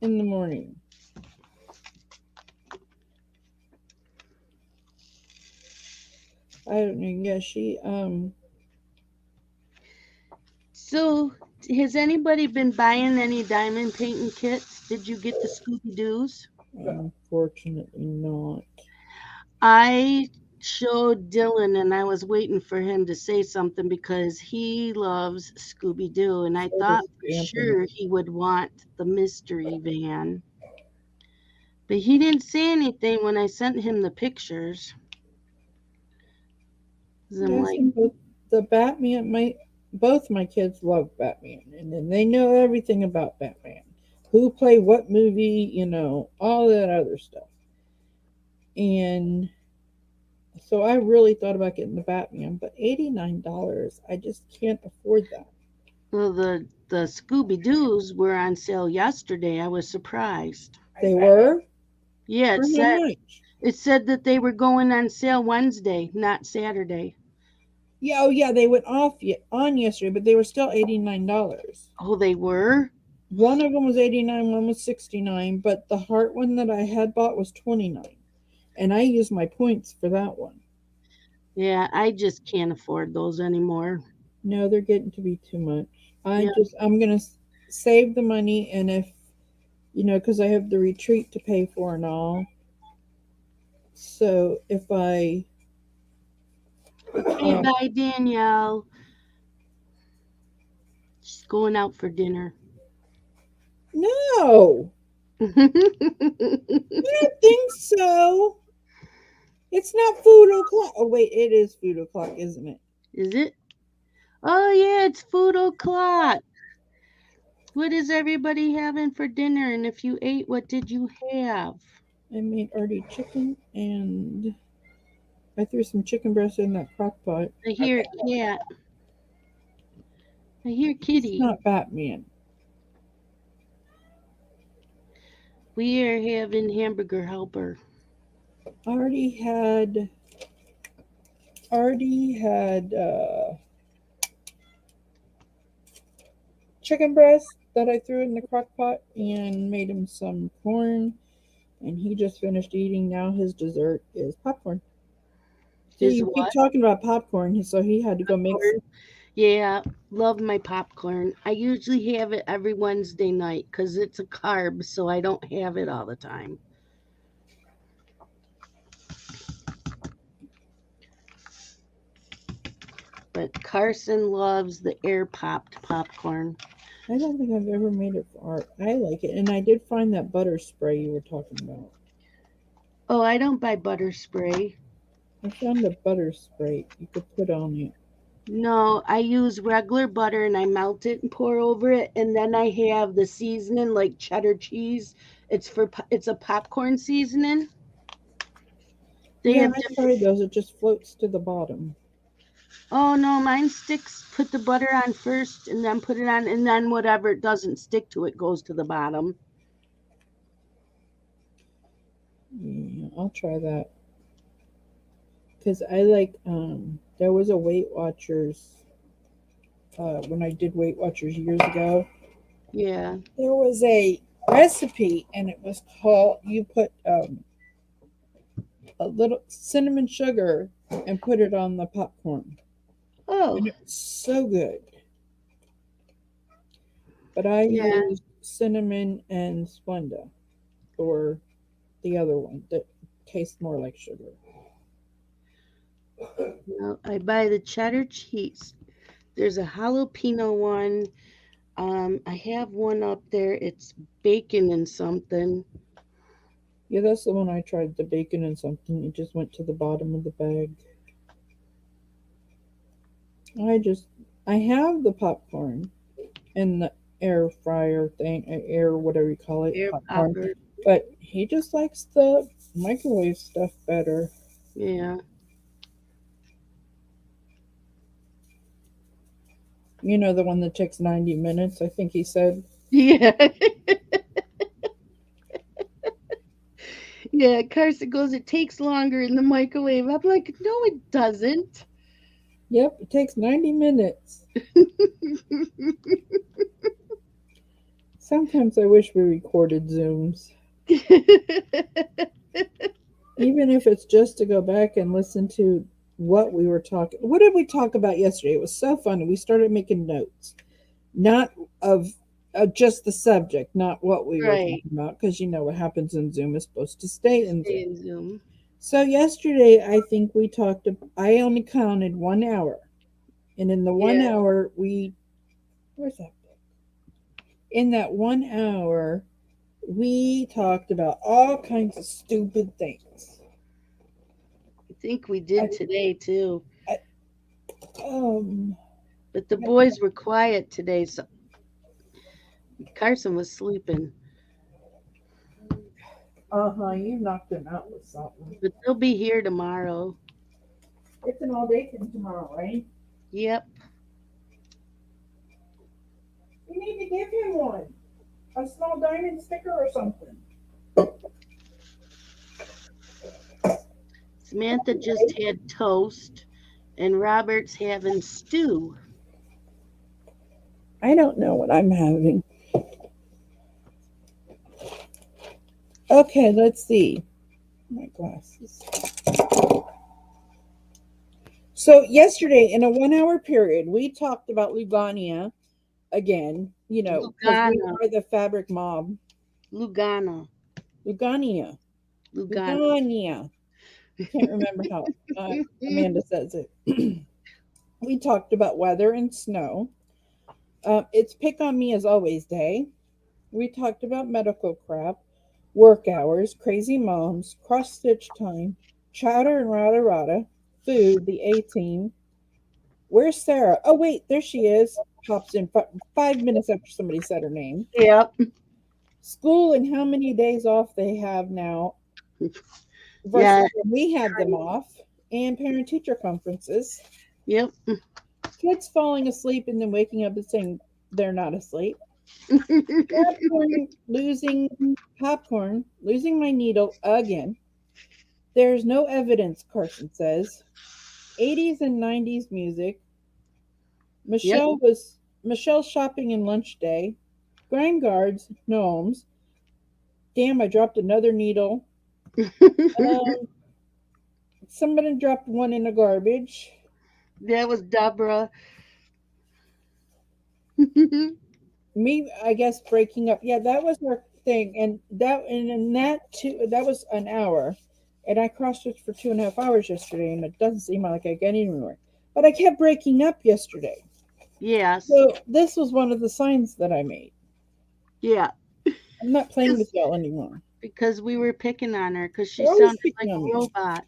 in the morning? I don't know. Yeah, So, has anybody been buying any diamond painting kits? Did you get the Scooby Doo's? unfortunately not. I showed Dylan and I was waiting for him to say something because he loves Scooby Doo, and I So thought does for Anthony. sure he would want the mystery van. But he didn't say anything when I sent him the pictures. 'Cause I'm Yes, like, and the Batman. Both my kids love Batman, and then they know everything about Batman. Who played what movie? All that other stuff. And so I really thought about getting the Batman, but $89, I just can't afford that. well, the Scooby Doo's were on sale yesterday. I was surprised. They were? Yeah, For how much? it said that they were going on sale Wednesday, not Saturday. Yeah, oh yeah, they went off on yesterday, but they were still $89. Oh, they were? One of them was 89, one was 69, but the heart one that I had bought was 29. And I used my points for that one. Yeah, I just can't afford those anymore. No, they're getting to be too much. Yeah, I'm going to save the money, and if, because I have the retreat to pay for and all. So if I, okay, bye, Danielle. She's going out for dinner. no, I don't think so. It's not food o'clock. Oh, wait, it is food o'clock, isn't it? Is it? Oh, yeah, it's food o'clock. What is everybody having for dinner? And if you ate, what did you have? I made already chicken, and I threw some chicken breast in that crock pot. I hear cat. I hear He's kitty. not Batman. We are having hamburger helper. Already had already had chicken breast that I threw in the crock pot and made him some corn, and he just finished eating. Now his dessert is popcorn. See, His you keep what? talking about popcorn, so he had to go make some. Popcorn. Yeah, love my popcorn. I usually have it every Wednesday night because it's a carb, so I don't have it all the time. But Carson loves the air popped popcorn. I don't think I've ever made it for art. I like it, and I did find that butter spray you were talking about. Oh, I don't buy butter spray. I found a butter spray you could put on it. No, I use regular butter and I melt it and pour over it, and then I have the seasoning like cheddar cheese. It's a popcorn seasoning. They Yeah, have I different. tried those. It just floats to the bottom. Oh no, mine sticks. Put the butter on first, and then put it on, and then whatever it doesn't stick to it goes to the bottom. Yeah, I'll try that. Because I like there was a Weight Watchers when I did Weight Watchers years ago. Yeah. There was a recipe, and it was called you put a little cinnamon sugar and put it on the popcorn, Oh, and it was so good. But I yeah. used cinnamon and Splenda, or the other one that tastes more like sugar. No, I buy the cheddar cheese. There's a jalapeno one. I have one up there. It's bacon and something. Yeah, that's the one I tried. The bacon and something. It just went to the bottom of the bag. I just I have the popcorn in the air fryer thing, air whatever you call it, Air popcorn. popper. But he just likes the microwave stuff better. Yeah. You know, the one that takes 90 minutes, I think he said. Yeah. Yeah. Carson goes, it takes longer in the microwave. I'm like, no, it doesn't. Yep, it takes 90 minutes. Sometimes I wish we recorded Zooms, even if it's just to go back and listen to what we were talking. What did we talk about yesterday? It was so funny. We started making notes, not of just the subject, not what we were Right. talking about, because you know what happens in Zoom is supposed to stay in Stay Zoom. in Zoom. So yesterday, I think we talked. I only counted 1 hour, and in the one Yeah. hour, where's that? In that 1 hour, we talked about all kinds of stupid things. I think we I, did today too. I, um, But the boys were quiet today, so Carson was sleeping. you knocked him out with something. But they'll be here tomorrow. It's an all day thing tomorrow, right? Yep. You need to give him one, a small diamond sticker or something. Samantha just had toast, and Robert's having stew. I don't know what I'm having. Okay, let's see. My glasses. So yesterday, in a 1 hour period, we talked about Lugania again. Because we Lugana, are the fabric mob. Lugana, Lugania, Lugana. Lugania. Can't remember how Amanda says it. We talked about weather and snow. It's pick on me as always day. We talked about medical crap, work hours, crazy moms, cross stitch time, chowder and rada rada, food, the A team. Where's Sarah? Oh, wait, there she is. Pops in 5 minutes after somebody said her name. Yep, School and how many days off they have now yeah, versus when we had them off, and parent teacher conferences. yep. Kids falling asleep and then waking up and saying they're not asleep. Popcorn, losing my needle again. There's no evidence, Carson says. 80s and 90s music. Yep. Michelle shopping in lunch day. Grime guards, gnomes. Damn, I dropped another needle. Um, Somebody dropped one in the garbage. That was Deborah. Me, I guess breaking up. Yeah, that was our thing, and that too. That was an hour, and I cross stitched for 2.5 hours yesterday, and it doesn't seem like I get anywhere. But I kept breaking up yesterday, Yes. so this was one of the signs that I made. Yeah. I'm not playing with Because y'all anymore. because we were picking on her because she They're always sounded picking like on a me. robot.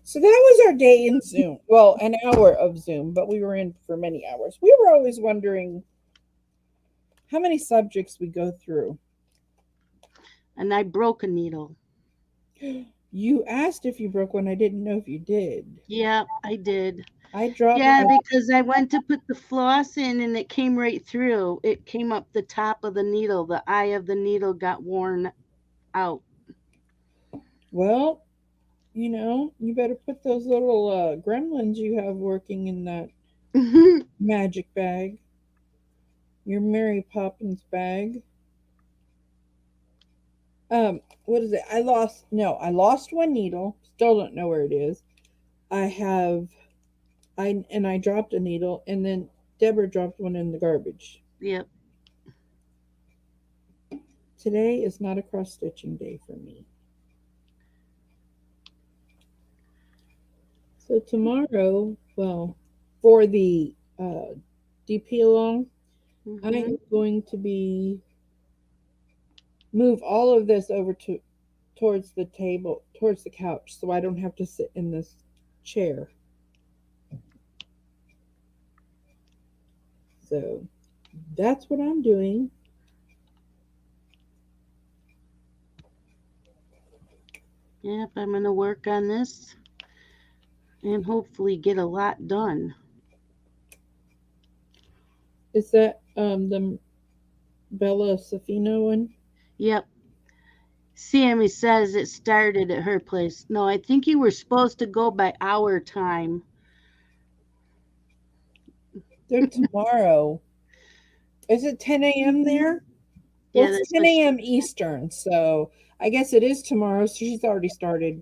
So that was our day in Zoom. Well, an hour of Zoom, but we were in for many hours. We were always wondering how many subjects we go through. And I broke a needle. You asked if you broke one. I didn't know if you did. Yeah, I did. I dropped. Yeah, because I went to put the floss in and it came right through. It came up the top of the needle. The eye of the needle got worn out. Well, you better put those little gremlins you have working in that magic bag, your Mary Poppins bag. What is it? I lost one needle. Still don't know where it is. I have, I dropped a needle, and then Deborah dropped one in the garbage. Yep. Today is not a cross stitching day for me. So tomorrow, well, for the DP along, I Hmm. am going to be move all of this over to towards the table, towards the couch, so I don't have to sit in this chair. So that's what I'm doing. Yep, I'm going to work on this and hopefully get a lot done. Is that the Bella Sephina one? Yep. Sammy says it started at her place. No, I think you were supposed to go by our time. They're tomorrow. Is it 10 a.m. there? Well, Yeah, it's that's 10 what she a.m. Eastern, so I guess it is tomorrow. So she's already started,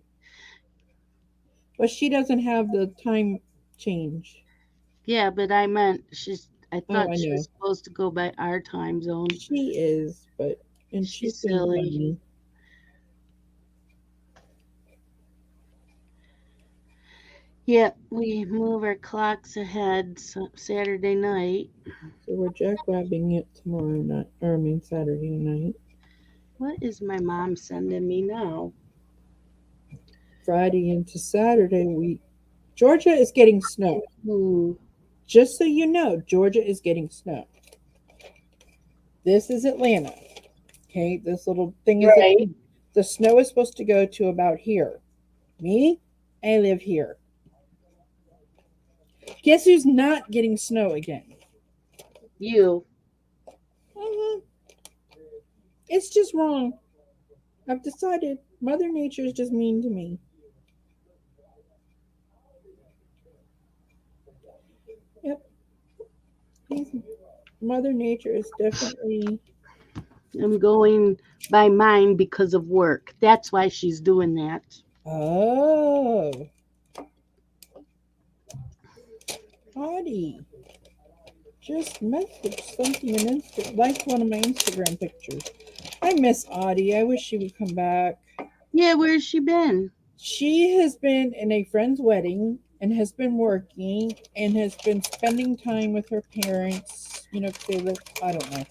but she doesn't have the time change. Yeah, but I Oh, thought I she was know. supposed to go by our time zone. She is, and She's she's being silly. funny. Yep, we move our clocks ahead Saturday night. So we're jackrabbing it tomorrow night, or I mean Saturday night. What is my mom sending me now? Friday into Saturday, Georgia is getting snow. Ooh, Just so you know, Georgia is getting snow. This is Atlanta. Okay, this little thing is right. Atlanta. The snow is supposed to go to about here. Me, I live here. Guess who's not getting snow again? You. Mhm. It's just wrong. I've decided Mother Nature is just mean to me. He's Mother Nature is definitely. I'm going by mine because of work. That's why she's doing that. Oh, Audie just messaged something in liked one of my Instagram pictures. I miss Audie. I wish she would come back. Yeah, where's she been? She has been in a friend's wedding and has been working and has been spending time with her parents. You know, 'cause they live. I don't know.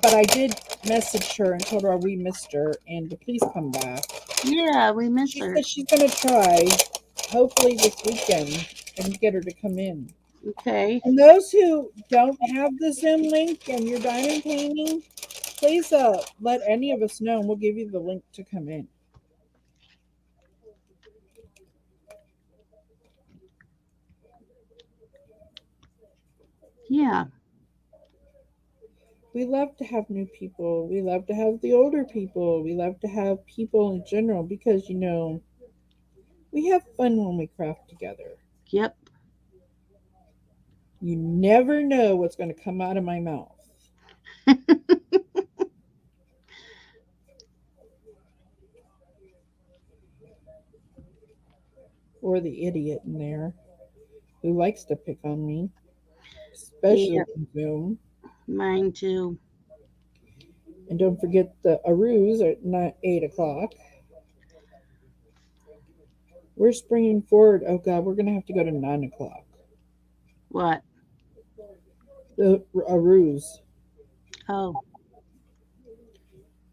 But I did message her and told her we missed her and to please come back. Yeah, we miss She her. said she's gonna try, hopefully this weekend, and get her to come in. Okay. And those who don't have the Zoom link and you're diamond painting, please let any of us know and we'll give you the link to come in. Yeah. We love to have new people. We love to have the older people. We love to have people in general because, we have fun when we craft together. Yep. You never know what's going to come out of my mouth. Or the idiot in there who likes to pick on me, especially Yeah, in Zoom. mine too. And don't forget the Arus at 8 o'clock. We're springing forward. Oh, God, we're going to have to go to 9 o'clock. What? The Arus. Oh,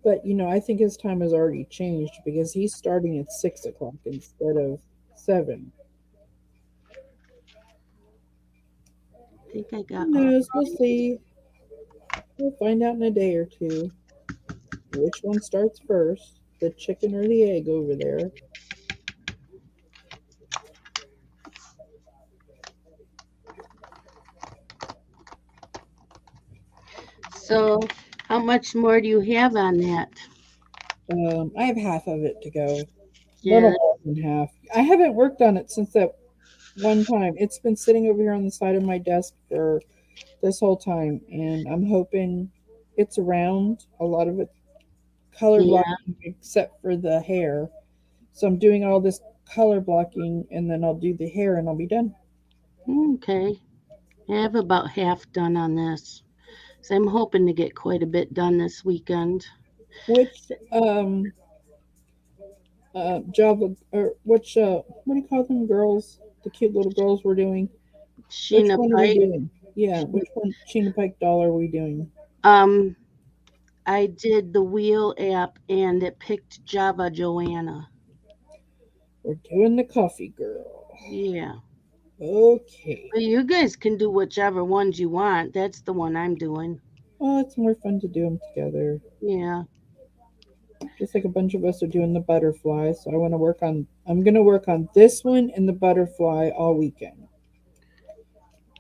But, I think his time has already changed because he's starting at 6 o'clock instead of 7. I think I got Who all. knows? We'll see. We'll find out in a day or two which one starts first, the chicken or the egg over there. So, how much more do you have on that? I have half of it to go. Little Yeah. more than half. I haven't worked on it since that one time. It's been sitting over here on the side of my desk for this whole time, and I'm hoping it's around. A lot of it color Yeah. blocking, except for the hair. So I'm doing all this color blocking, and then I'll do the hair, and I'll be done. Okay. I have about half done on this. So I'm hoping to get quite a bit done this weekend. Which Java or what do you call them girls? The cute little girls we're doing. Which Sheena one are we Pike. doing? Yeah, which one? Sheena Pike doll are we doing? Um, I did the wheel app and it picked Java Joanna. We're doing the coffee girl. Yeah. Okay. But you guys can do whichever ones you want. That's the one I'm doing. Well, it's more fun to do them together. Yeah. Just like a bunch of us are doing the butterfly, so I'm gonna work on this one and the butterfly all weekend.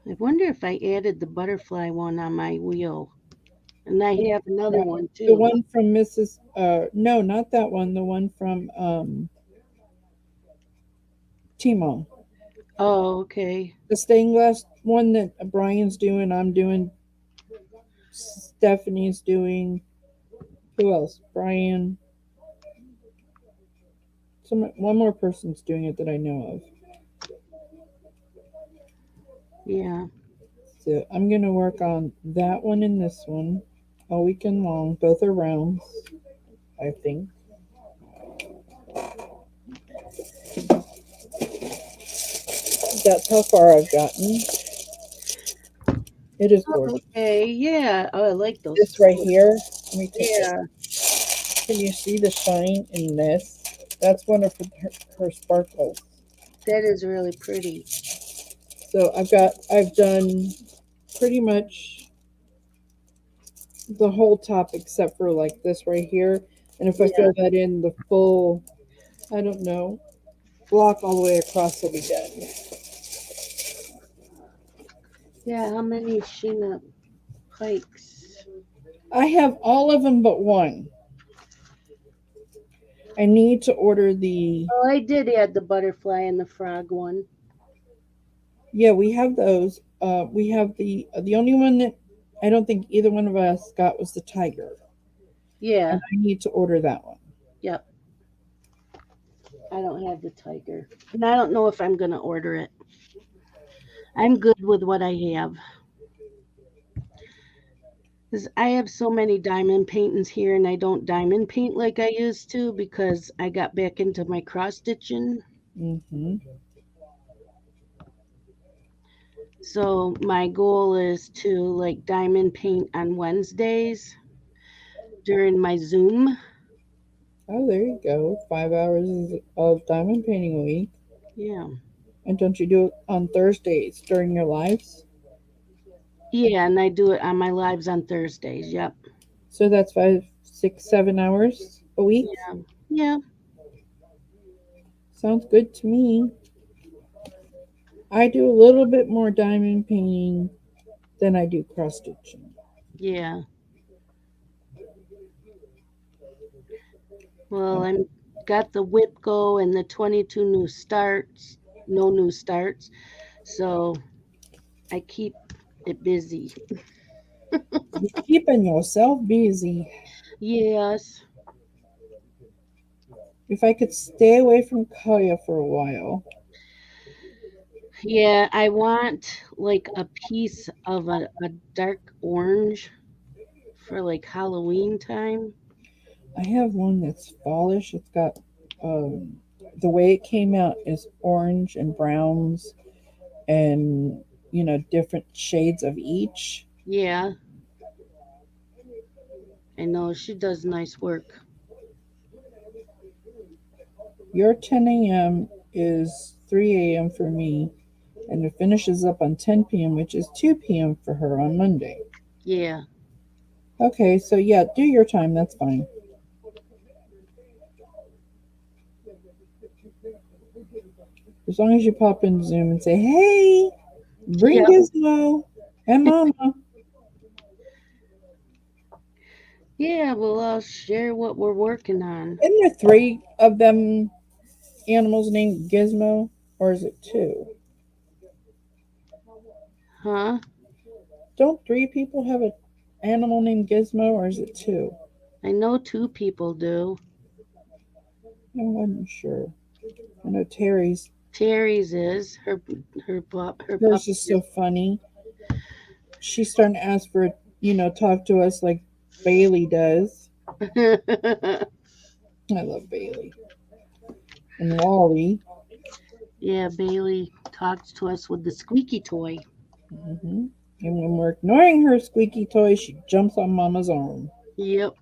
I wonder if I added the butterfly one on my wheel. And I have another Yeah, one the too. one from Mrs. No, not that one. The one from Timo. Oh, okay. The stained glass one that Brian's doing, I'm doing, Stephanie's doing. Who else? Brian. One more person's doing it that I know of. Yeah. So I'm gonna work on that one and this one all weekend long. Both are rounds, I think. That's how far I've gotten. It is gorgeous. Okay. Yeah. Oh, I like those This right too. here, let me take it. Yeah. Can you see the shine in this? That's one of her sparkles. That is really pretty. So I've done pretty much the whole top except for like this right here. And if I Yeah. fill that in the full, I don't know, block all the way across will be done. Yeah. How many Sheena Pikes? I have all of them but one. I need to order the. Oh, I did add the butterfly and the frog one. Yeah, we have those. We have the only one that I don't think either one of us got was the tiger, Yeah. and I need to order that one. Yep. I don't have the tiger. And I don't know if I'm going to order it. I'm good with what I have. 'Cause I have so many diamond paintings here and I don't diamond paint like I used to because I got back into my cross stitching. Mm-hmm. So my goal is to like diamond paint on Wednesdays during my Zoom. Oh, there you go. 5 hours of diamond painting a week. Yeah. And don't you do it on Thursdays during your lives? Yeah, and I do it on my lives on Thursdays. Yep. So that's 5, 6, 7 hours a week. Yeah. Yeah. Sounds good to me. I do a little bit more diamond painting than I do cross stitching. Yeah. Well, Uh, I'm got the whip go and the 22 new starts, no new starts. So I keep it busy. you're keeping yourself busy. Yes. If I could stay away from Kaya for a while. Yeah, I want like a piece of a dark orange for like Halloween time. I have one that's fallish. It's got um, the way it came out is orange and browns and different shades of each. Yeah, I know she does nice work. Your 10 a.m. is 3 a.m. for me, and it finishes up on 10 p.m., which is 2 p.m. for her on Monday. Yeah. Okay, so yeah, do your time. That's fine. As long as you pop in Zoom and say, hey, bring Yep. Gizmo and Mama. Yeah, well, I'll share what we're working on. Isn't there three of them animals named Gizmo? Or is it two? Huh? Don't three people have an animal named Gizmo, or is it two? I know two people do. I wasn't sure. I know Terry's. Terry's is her Hers puppy. is so funny. She's starting to ask for, talk to us like Bailey does. I love Bailey. And Wally. Yeah, Bailey talks to us with the squeaky toy. Hmm. And when we're ignoring her squeaky toy, she jumps on Mama's arm. Yep.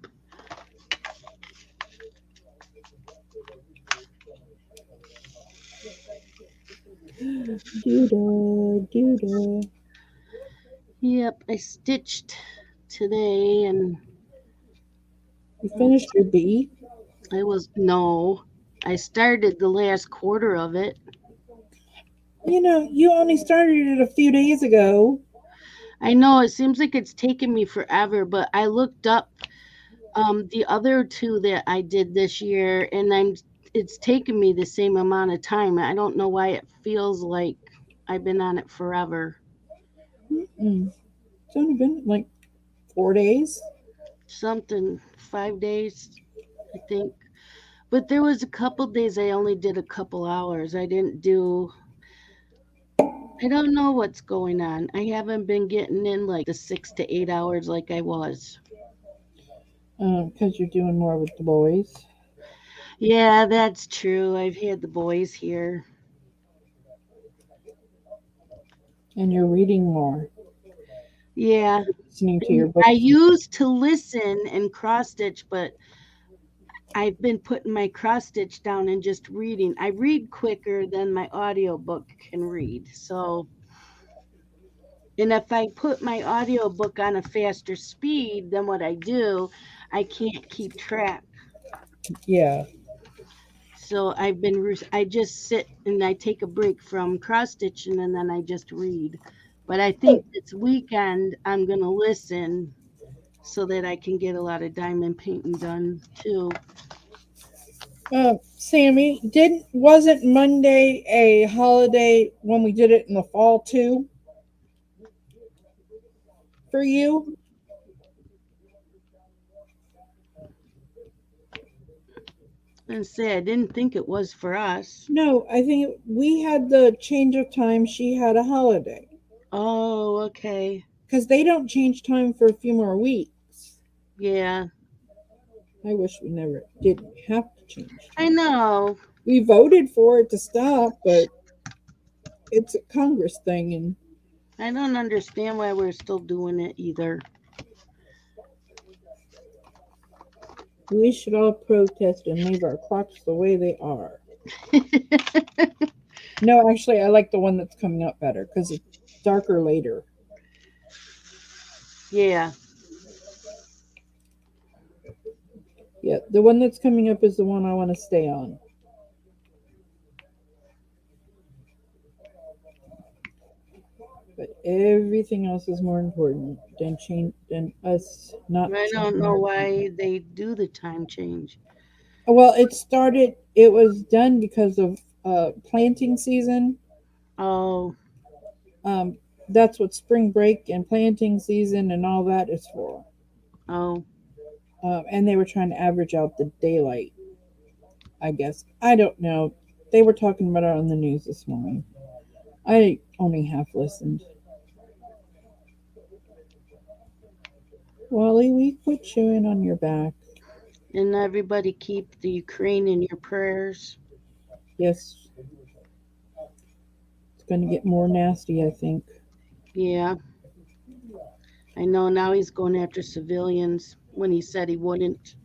Doo-da, doo-da. Yep. I stitched today and You finished your bee? I was no. I started the last quarter of it. You only started it a few days ago. I know it seems like it's taken me forever, but I looked up the other two that I did this year and it's taken me the same amount of time. I don't know why it feels like I've been on it forever. Mm-mm. It's only been like 4 days. Something 5 days, I think. But there was a couple days I only did a couple hours. I didn't do I don't know what's going on. I haven't been getting in like the 6 to 8 hours like I was. Because you're doing more with the boys Yeah, that's true. I've had the boys here. and you're reading more, Yeah. listening to your And I books. used to listen and cross stitch, but I've been putting my cross stitch down and just reading. I read quicker than my audiobook can read. So, and if I put my audiobook on a faster speed than what I do, I can't keep track. Yeah. So I just sit and I take a break from cross stitching and then I just read. But I think this weekend I'm going to listen so that I can get a lot of diamond painting done too. Sammy, wasn't Monday a holiday when we did it in the fall too? for you? And say I didn't think it was for us. No, I think we had the change of time. She had a holiday Oh, okay. because they don't change time for a few more weeks. Yeah, I wish we never didn't have to change I time. know. We voted for it to stop, but it's a Congress thing, and I don't understand why we're still doing it either. we should all protest and leave our clocks the way they are. No, actually, I like the one that's coming up better because it's darker later. Yeah, Yeah, the one that's coming up is the one I want to stay on. But everything else is more important than us not I don't changing know our why time. they do the time change. Well, it started. It was done because of planting season. Oh, Um, that's what spring break and planting season and all that is for. oh, And they were trying to average out the daylight. I guess I don't know. They were talking about it on the news this morning. I only half listened. Wally, we put chewing on your back. and everybody keep the Ukraine in your prayers. Yes, it's going to get more nasty, I think. Yeah, I know now he's going after civilians when he said he wouldn't.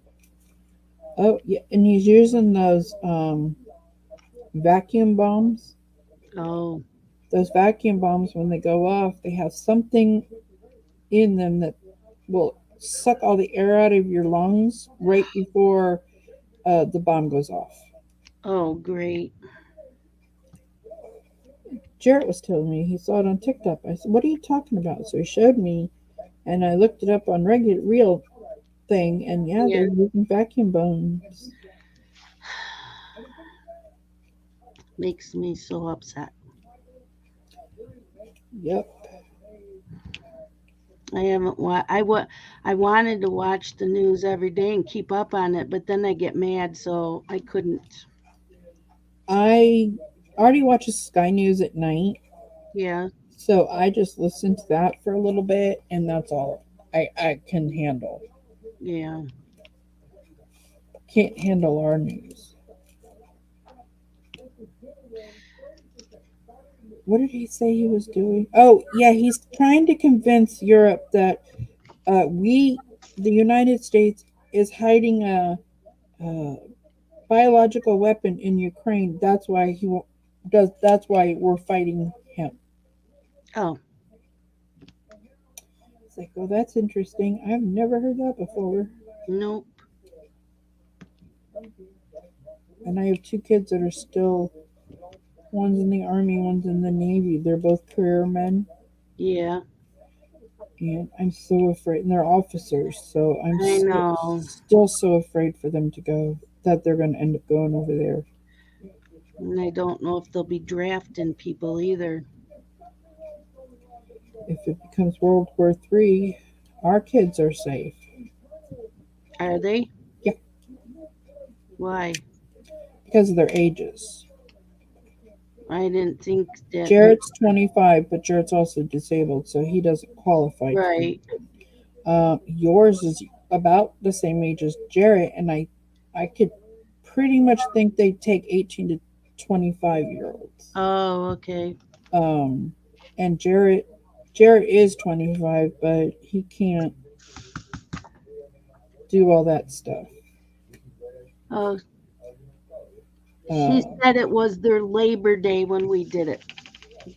Oh, yeah, and he's using those vacuum bombs. Oh, Those vacuum bombs, when they go off, they have something in them that will suck all the air out of your lungs right before the bomb goes off. oh, great. Jarrett was telling me he saw it on TikTok. I said, "What are you talking about?" So he showed me, and I looked it up on regular real thing, and yeah, Yeah, they're using vacuum bombs. makes me so upset. Yep. I haven't I wanted to watch the news every day and keep up on it, but then I get mad, so I couldn't. I already watch the Sky News at night, Yeah, so I just listen to that for a little bit, and that's all I can handle. yeah. Can't handle our news. What did he say he was doing? Oh, yeah, he's trying to convince Europe that the United States, is hiding a biological weapon in Ukraine. That's why he does. That's why we're fighting him. Oh, It's like, well, that's interesting. I've never heard that before. nope. And I have two kids that are still. One's in the army, one's in the navy. They're both career men, Yeah, and I'm so afraid. And they're officers, so I'm I still know. still so afraid for them to go. That they're going to end up going over there. And I don't know if they'll be drafting people either. If it becomes World War III, our kids are safe. Are they? Yeah, Why? because of their ages. I didn't think that. Jarrett's 25, but Jarrett's also disabled, so he doesn't qualify to be. Right. Yours is about the same age as Jarrett, and I could pretty much think they take 18 to 25-year olds. Oh, okay. Um, and Jarrett is 25, but he can't do all that stuff. Oh, she Uh, said it was their Labor Day when we did it.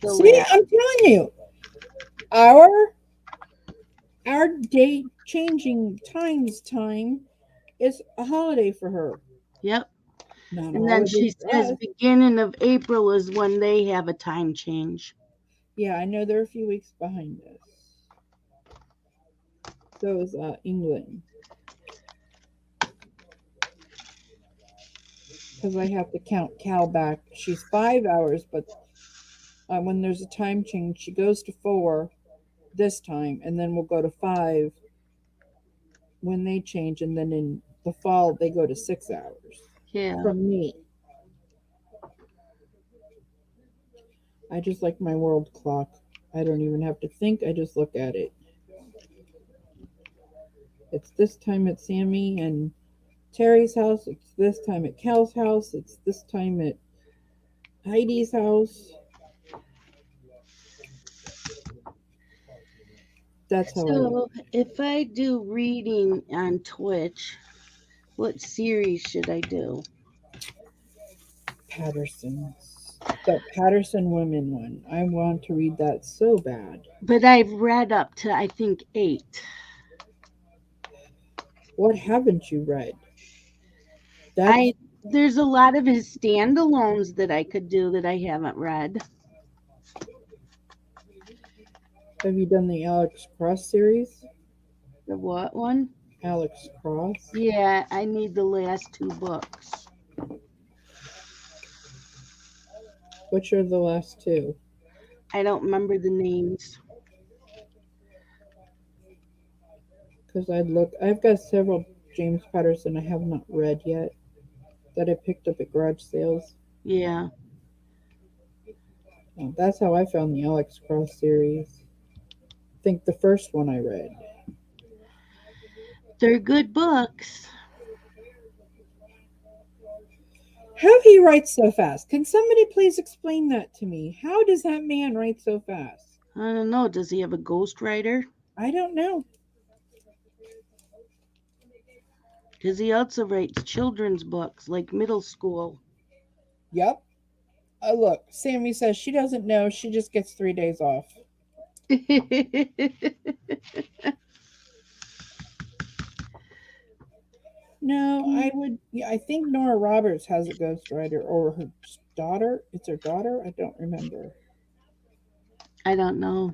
The See, last. I'm telling you, our our date changing time is a holiday for her, Yep. not a And then holiday she for says us. beginning of April is when they have a time change. Yeah, I know they're a few weeks behind us. So is England, because I have to count Cal back. She's 5 hours, but when there's a time change, she goes to 4, this time, and then we'll go to 5 when they change, and then in the fall they go to 6 hours. Yeah. From me, I just like my world clock. I don't even have to think, I just look at it. It's this time at Sammy and Terry's house, it's this time at Cal's house, it's this time at Heidi's house. That's how I like. So if I do reading on Twitch, what series should I do? Patterson's. The Patterson women one. I want to read that so bad. But I've read up to, I think, 8. What haven't you read? That's I There's a lot of his standalones that I could do that I haven't read. Have you done the Alex Cross series? The what one? Alex Cross? Yeah, I need the last 2 books. Which are the last 2? I don't remember the names. Because I've got several James Patterson I have not read yet that I picked up at garage sales. Yeah. That's how I found the Alex Cross series. I think the first one I read. They're good books. How he writes so fast? Can somebody please explain that to me? How does that man write so fast? I don't know. Does he have a ghostwriter? I don't know. Because he also writes children's books, like middle school. Yep. Look, Sammy says she doesn't know. She just gets 3 days off. No, I would. Yeah, I think Nora Roberts has a ghostwriter, or her daughter. It's her daughter. I don't remember. I don't know.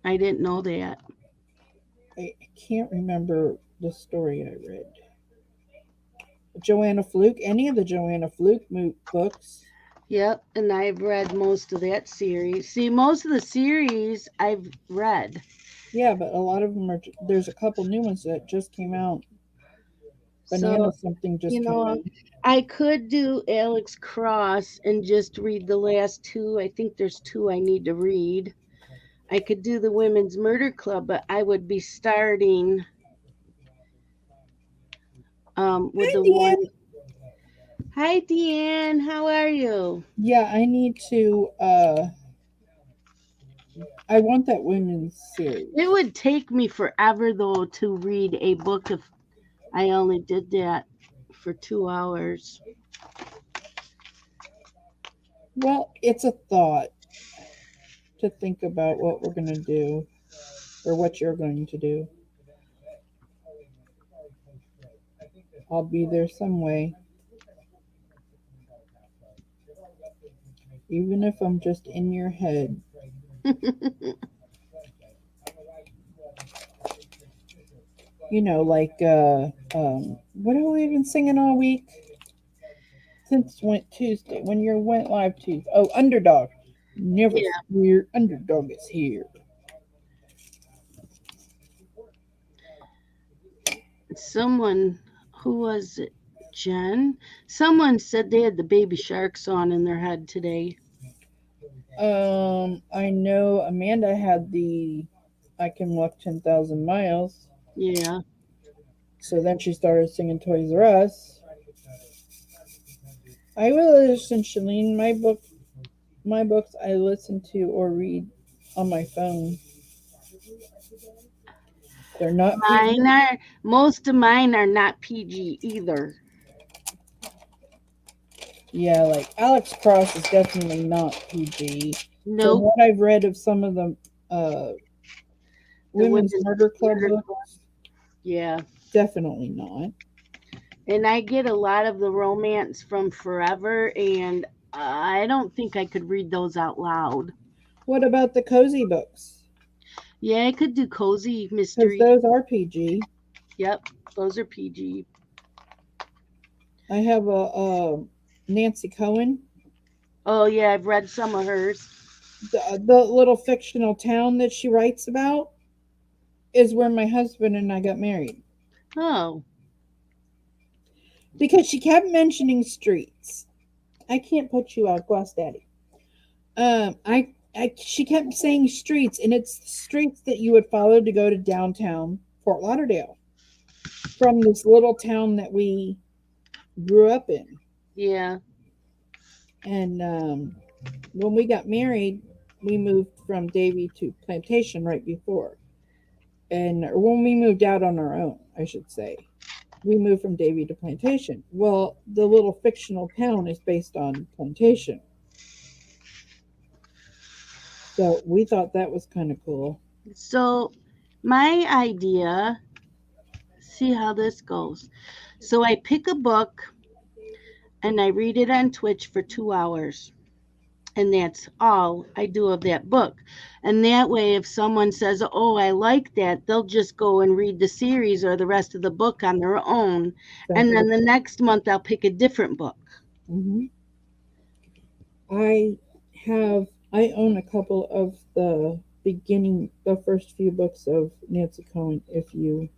I didn't know that. I can't remember the story I read. Joanna Fluke. Any of the Joanna Fluke books. Yep, and I've read most of that series. See, most of the series I've read. Yeah, but a lot of them are. There's a couple new ones that just came out. Banana So, something just you came know, out. I could do Alex Cross and just read the last 2. I think there's 2 I need to read. I could do the Women's Murder Club, but I would be starting with Hi, the one. Deanne. Hi, Deanne. How are you? Yeah, I need to. I want that women's series. It would take me forever, though, to read a book if I only did that for 2 hours. Well, it's a thought to think about what we're going to do or what you're going to do. I'll be there some way. Even if I'm just in your head. You know, like, what have we been singing all week? Since went Tuesday, when you went live Tuesday. Oh, Underdog. Never Yeah. fear, Underdog is here. Someone, who was it? Jen? Someone said they had the Baby Shark song in their head today. I know Amanda had the I Can Walk 10,000 Miles. Yeah. So then she started singing Toys R Us. I will listen, Shalene. My books I listen to or read on my phone. They're not PG. Most of mine are not PG either. Yeah, like Alex Cross is definitely not PG. From Nope. what I've read of some of the Women's Murder Club books, Yeah. definitely not. And I get a lot of the romance from Forever, and I don't think I could read those out loud. What about the cozy books? Yeah, I could do cozy Because mystery. those are PG. Yep, those are PG. I have a Nancy Cohen. Oh, yeah, I've read some of hers. The little fictional town that she writes about is where my husband and I got married Oh, because she kept mentioning streets. I can't put you out, Glass Daddy. She kept saying streets, and it's the streets that you would follow to go to downtown Fort Lauderdale from this little town that we grew up in. yeah. And when we got married, we moved from Davie to Plantation right before. And when we moved out on our own, I should say, we moved from Davie to Plantation. Well, the little fictional town is based on Plantation. So we thought that was kind of cool. So, my idea, see how this goes. So, I pick a book and I read it on Twitch for 2 hours. And that's all I do of that book. And that way, if someone says, "Oh, I like that," they'll just go and read the series or the rest of the book on their own. Sounds And like then the next month, I'll pick a different book. hmm I I own a couple of the first few books of Nancy Cohen if you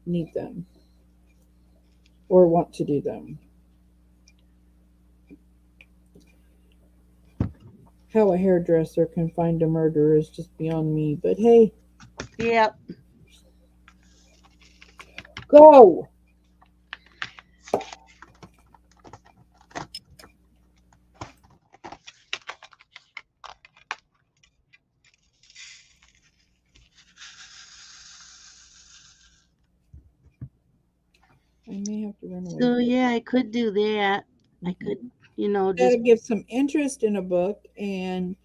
need them or want to do them. How a hairdresser can find a murderer is just beyond me, but hey, Yep. go! I may have to run away So, for yeah, I could do that. I hmm could, Gotta just, give some interest in a book, and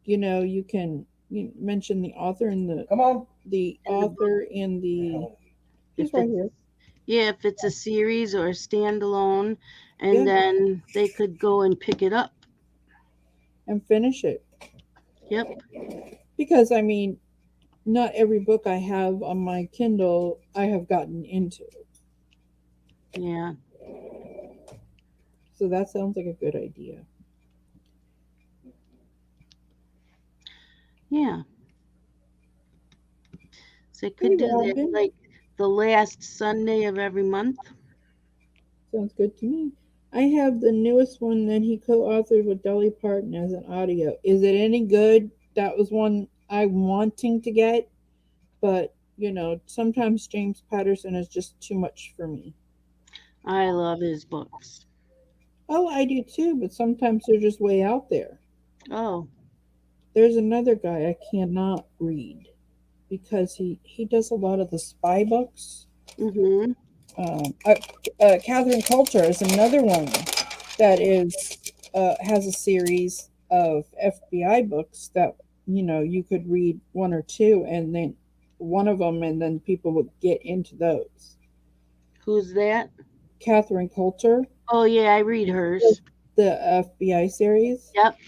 you can mention the author and Come on. the in the book, author and the if he's right it's, here. yeah, if it's a series or a standalone, and Yeah, then they could go and pick it up. and finish it Yep. because I mean, not every book I have on my Kindle I have gotten into. Yeah. So that sounds like a good idea. Yeah. So I Hey, could do that Robin. like the last Sunday of every month. Sounds good to me. I have the newest one that he co-authored with Dolly Parton as an audio. Is it any good? That was one I'm wanting to get, but sometimes James Patterson is just too much for me. I love his books. Oh, I do too, but sometimes they're just way out there. Oh. There's another guy I cannot read because he does a lot of the spy books. Mm-hmm. Um, uh, Catherine Coulter is another one that is has a series of FBI books that you could read one or two, and then one of them, and then people would get into those. Who's that? Catherine Coulter, Oh yeah, I read hers. the FBI series. Yep.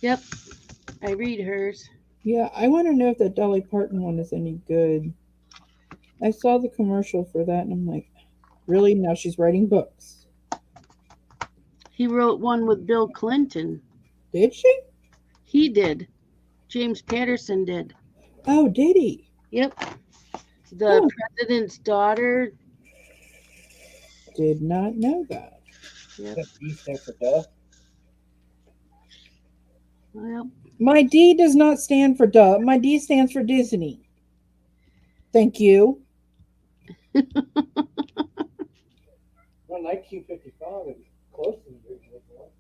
Yep. I read hers. Yeah, I want to know if that Dolly Parton one is any good. I saw the commercial for that, and I'm like, really? Now she's writing books? He wrote one with Bill Clinton. Did she? He did. James Patterson did. Oh, did he? Yep. The Huh. president's daughter. Did not know that. Yep. That D stand for duh. Well, My D does not stand for duh. My D stands for Disney. Thank you. Well, 1955 is close to the original.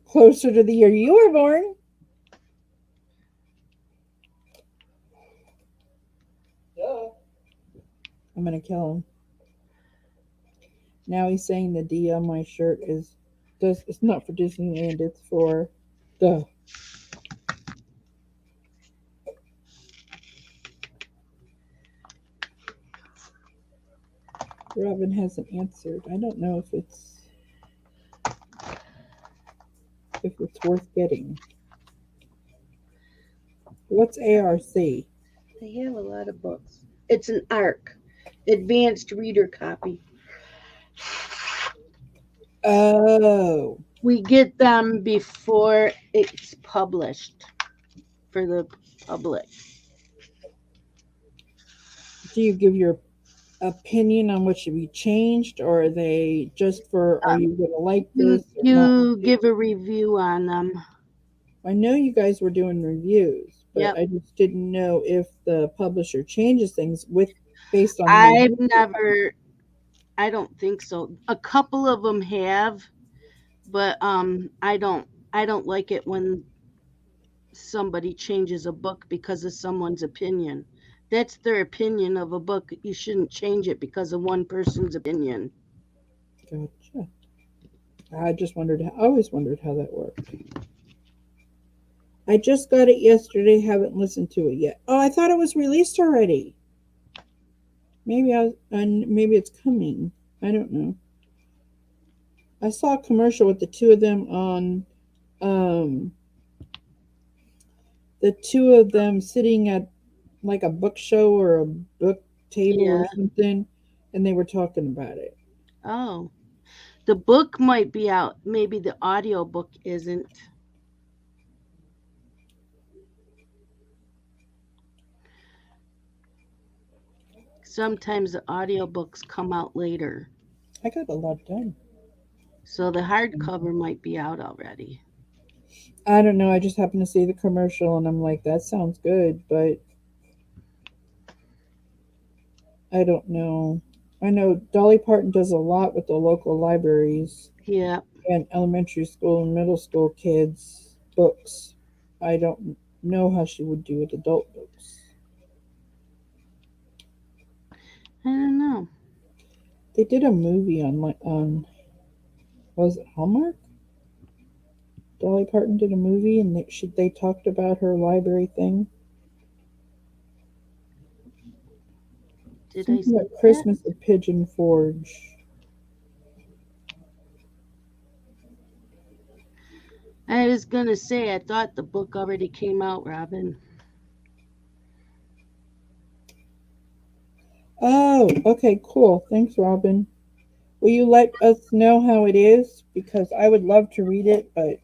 Closer to the year you were born. Duh. I'm gonna kill him. Now he's saying the D on my shirt it's not for Disneyland, it's for duh. Robin hasn't answered. I don't know if it's worth getting. What's ARC? they have a lot of books. It's an ARC, Advanced Reader Copy. Oh, We get them before it's published for the public. Do you give your opinion on what should be changed, or are they just for, are you going to like this or not? You give a review on them. I know you guys were doing reviews, but Yep. I just didn't know if the publisher changes things with based on the I've review. never, I don't think so. A couple of them have, but I don't like it when somebody changes a book because of someone's opinion. That's their opinion of a book. You shouldn't change it because of one person's opinion. Gotcha. I just wondered. I always wondered how that worked. I just got it yesterday. Haven't listened to it yet. Oh, I thought it was released already. Maybe it's coming. I don't know. I saw a commercial with the two of them on, um, the two of them sitting at like a book show or a book table or Yeah. something, and they were talking about it. Oh, the book might be out. Maybe the audio book isn't. Sometimes the audio books come out later. I got a lot done. So the hardcover might be out already. I don't know. I just happened to see the commercial, and I'm like, that sounds good, but I don't know. I know Dolly Parton does a lot with the local libraries Yeah, and elementary school and middle school kids' books. I don't know how she would do with adult books. I don't know. They did a movie on was it Hallmark? Dolly Parton did a movie, and they talked about her library thing. Did I Something see about that? Christmas at Pigeon Forge. I was gonna say I thought the book already came out, Robin. Oh, okay, cool. Thanks, Robin. Will you let us know how it is? Because I would love to read it, but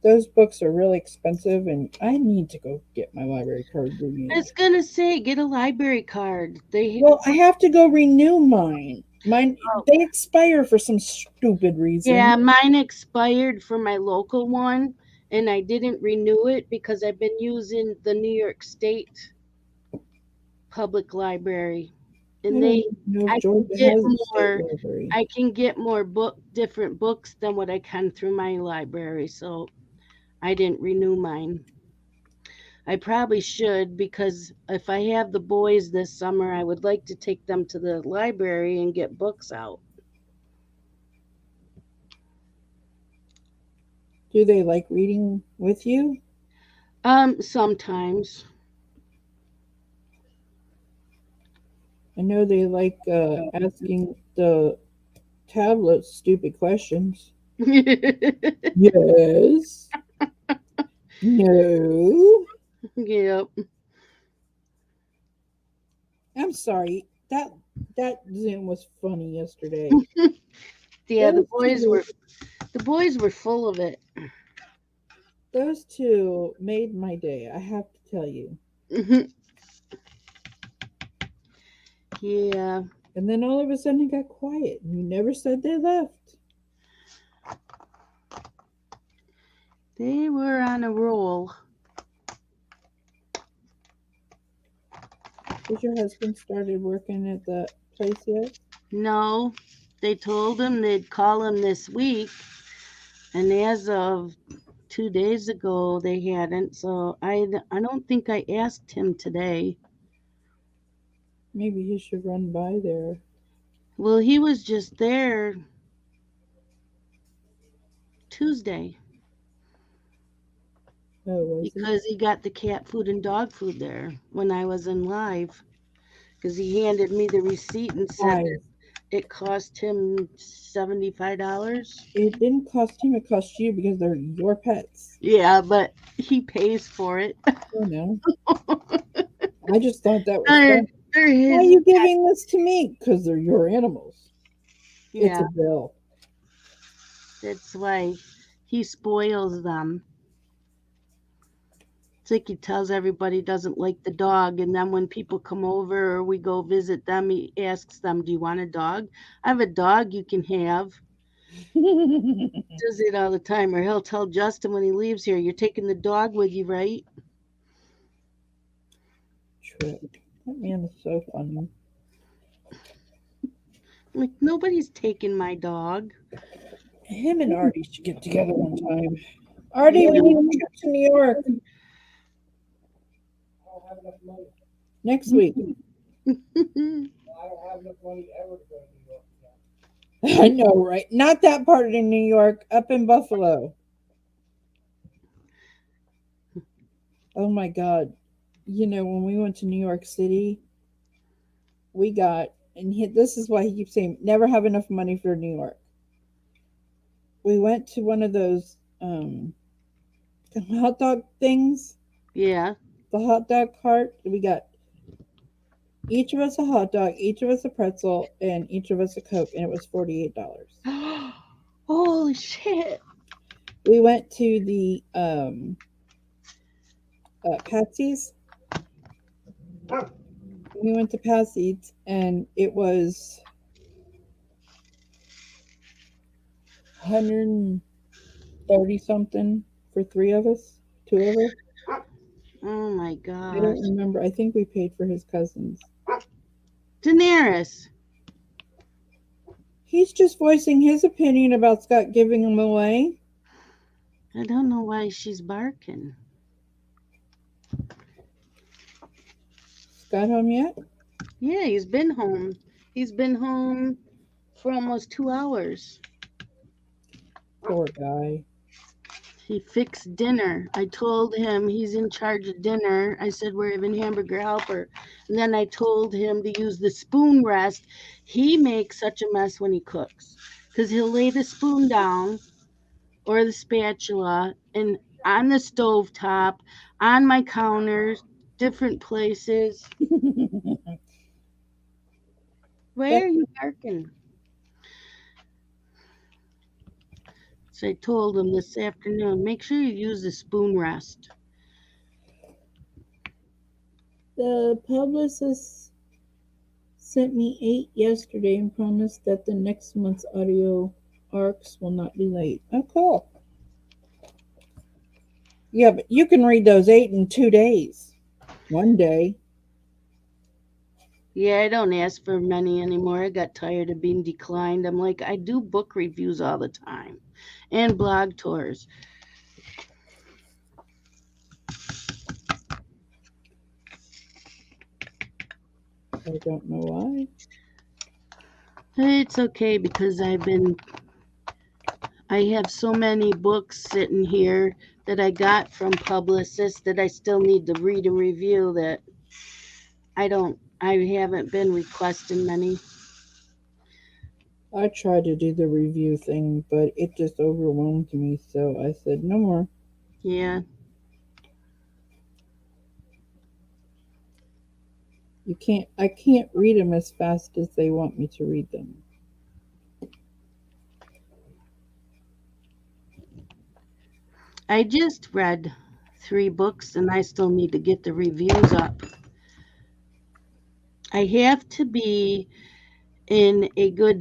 those books are really expensive, and I need to go get my library card I renewed. was gonna say get a library card. They Well, I have to go renew mine. Mine oh, they expire for some stupid yeah, reason. mine expired for my local one, and I didn't renew it because I've been using the New York State Public Library, I and don't they even know if I can Georgia get has a state more library. I can get more different books than what I can through my library, so I didn't renew mine. I probably should because if I have the boys this summer, I would like to take them to the library and get books out. Do they like reading with you? Sometimes. I know they like asking the tablets stupid questions. Yes. No. Yep. I'm sorry. That Zoom was funny yesterday. Yeah, Those two the boys were full of it. those two made my day, I have to tell you. Yeah, And then all of a sudden it got quiet and you never said they left. they were on a roll. Has your husband started working at the place yet? No, they told him they'd call him this week, and as of 2 days ago, they hadn't. So I don't think I asked him today. Maybe he should run by there. Well, he was just there Tuesday Oh, was he? because he got the cat food and dog food there when I was in live. Because he handed me the receipt and said Why? that it cost him $75. It didn't cost him, it cost you because they're your pets. Yeah, but he pays for it. You know. I just thought that was they're, fun. they're Why are his. you giving this to me? Because they're your animals. It's Yeah. a bill. That's why he spoils them. It's like he tells everybody he doesn't like the dog, and then when people come over or we go visit them, he asks them, "Do you want a dog? I have a dog you can have." Does it all the time, or he'll tell Justin when he leaves here, "You're taking the dog with you, right?" Trip. That man is so funny. I'm like, nobody's taking my dog. Him and Artie should get together one time. Artie, Yeah. we need a trip to New York I don't have enough money. next week. I don't have enough money ever to go to New York again. I know, right? Not that part of New York, up in Buffalo. Oh my God. You know, when we went to New York City, we got, and this is why he keeps saying, never have enough money for New York. We went to one of those hot dog things, Yeah. the hot dog cart. We got each of us a hot dog, each of us a pretzel, and each of us a Coke, and it was $48. Holy shit. We went to the Patsy's. We went to Patsy's, and it was 130 something for three of us, two of us. Oh my I gosh. don't remember. I think we paid for his cousins. Daenerys. He's just voicing his opinion about Scott giving them away. I don't know why she's barking. Scott home yet? Yeah, he's been home. He's been home for almost 2 hours. Poor guy. He fixed dinner. I told him he's in charge of dinner. I said we're having hamburger helper. And then I told him to use the spoon rest. He makes such a mess when he cooks because he'll lay the spoon down or the spatula and on the stove top, on my counters, different places. Why That are you barking? So I told him this afternoon, make sure you use the spoon rest. the publicist sent me 8 yesterday and promised that the next month's audio arcs will not be late. Oh, cool. Yeah, but you can read those 8 in 2 days. One day. Yeah, I don't ask for many anymore. I got tired of being declined. I'm like, I do book reviews all the time and blog tours. I don't know why. It's okay because I have so many books sitting here that I got from publicists that I still need to read and review that I haven't been requesting many. I tried to do the review thing, but it just overwhelmed me, so I said no more. Yeah. I can't read them as fast as they want me to read them. I just read 3 books and I still need to get the reviews up. I have to be in a good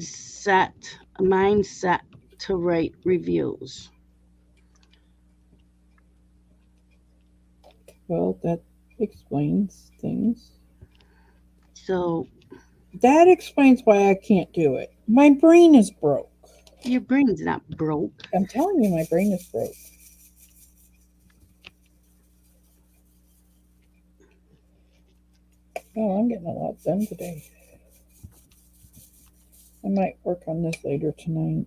mindset to write reviews. Well, that explains things. So That explains why I can't do it. My brain is broke. your brain's not broke. I'm telling you, my brain is broke. Oh, I'm getting a lot done today. I might work on this later tonight.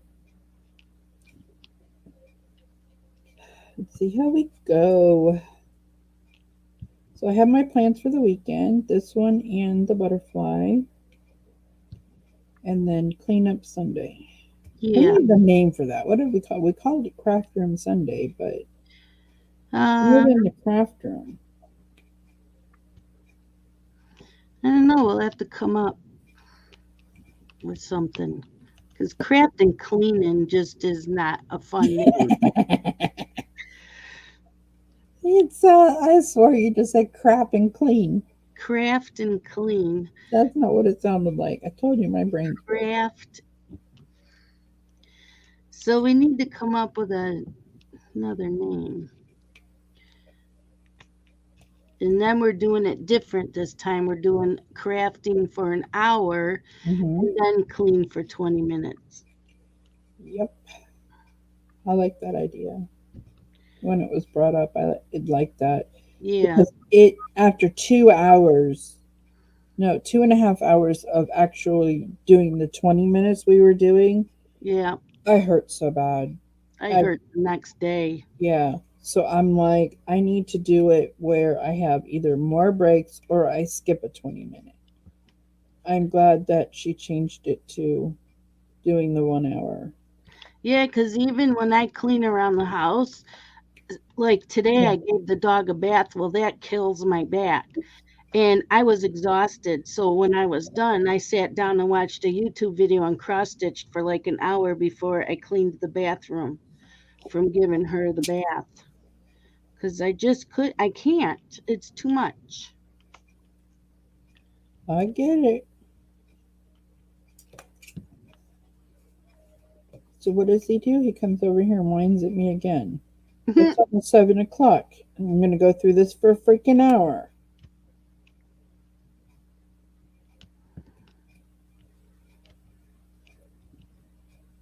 Let's see how we go. So I have my plans for the weekend. This one and the butterfly. And then clean up Sunday. We Yeah. need a name for that. What did we call it? We called it Craft Room Sunday, but more Uh, than the craft room. I don't know. We'll have to come up with something. Because craft and cleaning just is not a fun name. It's I swear you just said crap and clean. Craft and clean. That's not what it sounded like. I told you my brain's broke. Craft. So we need to come up with another name. And then we're doing it different this time. We're doing crafting for an hour Mm-hmm. and then clean for 20 minutes. Yep, I like that idea. When it was brought up, I liked that Yeah, because it after 2 hours, no, 2.5 hours of actually doing the 20 minutes we were doing, yeah. I hurt so bad. I I heard the next day. Yeah. So I'm like, I need to do it where I have either more breaks or I skip a 20 minute. I'm glad that she changed it to doing the 1 hour. Yeah, because even when I clean around the house, like today Yeah. I gave the dog a bath. Well, that kills my back. And I was exhausted. So when I was done, I sat down and watched a YouTube video on cross stitch for like an hour before I cleaned the bathroom from giving her the bath. Because I can't. It's too much. I get it. So what does he do? He comes over here and whines at me again. It's almost 7 o'clock. And I'm gonna go through this for a freaking hour.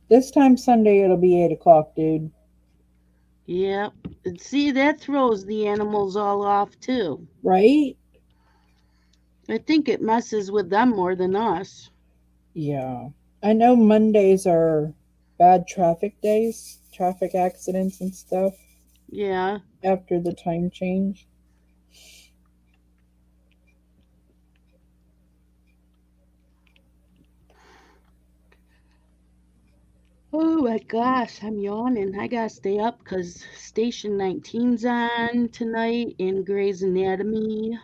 This time Sunday it'll be 8 o'clock, dude. Yep. And see, that throws the animals all off too. Right? I think it messes with them more than us. Yeah. I know Mondays are bad traffic days, traffic accidents and stuff Yeah. after the time change. Oh my gosh, I'm yawning. I gotta stay up because Station 19's on tonight in Grey's Anatomy.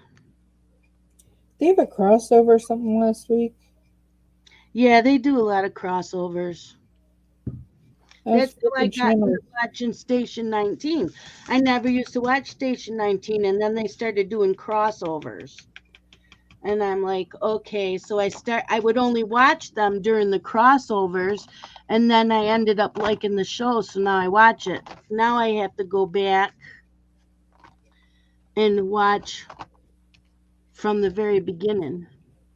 They have a crossover or something last week. Yeah, they do a lot of crossovers. I was That's how I flipping got into channels. watching Station 19. I never used to watch Station 19, and then they started doing crossovers. And I'm like, okay, so I would only watch them during the crossovers, and then I ended up liking the show, so now I watch it. Now I have to go back and watch from the very beginning.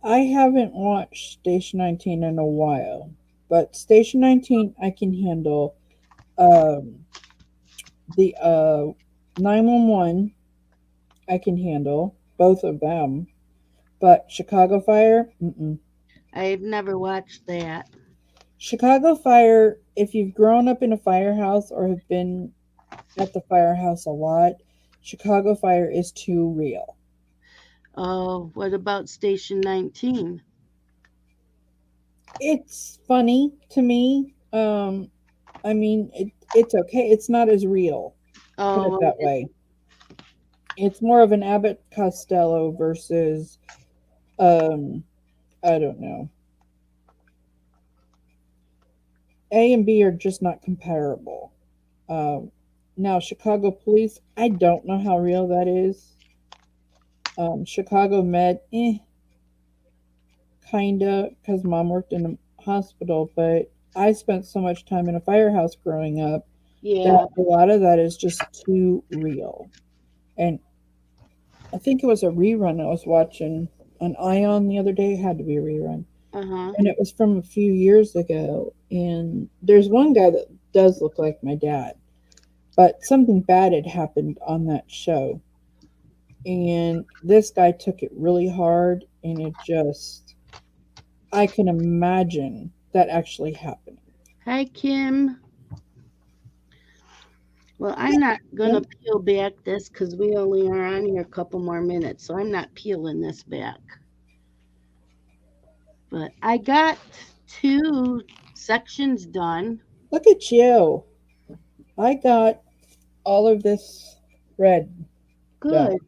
I haven't watched Station 19 in a while, but Station 19 I can handle. Um, the 911 I can handle both of them, but Chicago Fire, mm-mm. I've never watched that. Chicago Fire. If you've grown up in a firehouse or have been at the firehouse a lot, Chicago Fire is too real. Oh, what about Station 19? It's funny to me. I mean, it's okay. It's not as real. Put it Oh, that way. It's more of an Abbott Costello versus um I don't know. A and B are just not comparable. Um, Now Chicago Police, I don't know how real that is. Chicago Med, kinda, because mom worked in a hospital, but I spent so much time in a firehouse growing up yeah. that a lot of that is just too real. And I think it was a rerun I was watching on Ion the other day. It had to be a rerun. Uh huh. And it was from a few years ago. And there's one guy that does look like my dad, but something bad had happened on that show. And this guy took it really hard, and it just, I can imagine that actually happening. Hi, Kim. Well, I'm not Yeah. gonna peel back this because we only are on here a couple more minutes, so I'm not peeling this back. But I got two sections done. Look at you. I got all of this red done. Good.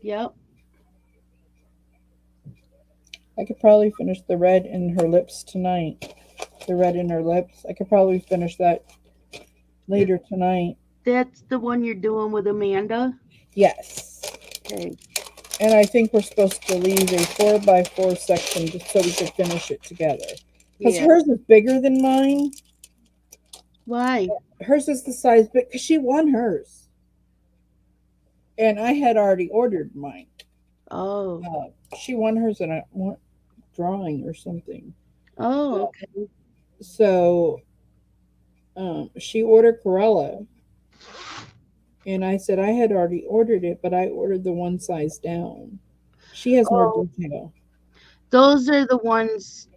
Yep. I could probably finish the red in her lips tonight. the red in her lips. I could probably finish that later tonight. That's the one you're doing with Amanda? Yes. Okay. And I think we're supposed to leave a 4x4 section just so we can finish it together. Because Yeah. hers is bigger than mine. Why? Hers is the size, but because she won hers. And I had already ordered mine. Oh. She won hers in a drawing or something. Oh, okay. So she ordered Corella. And I said I had already ordered it, but I ordered the one size down. She has more Oh, detail. those are the ones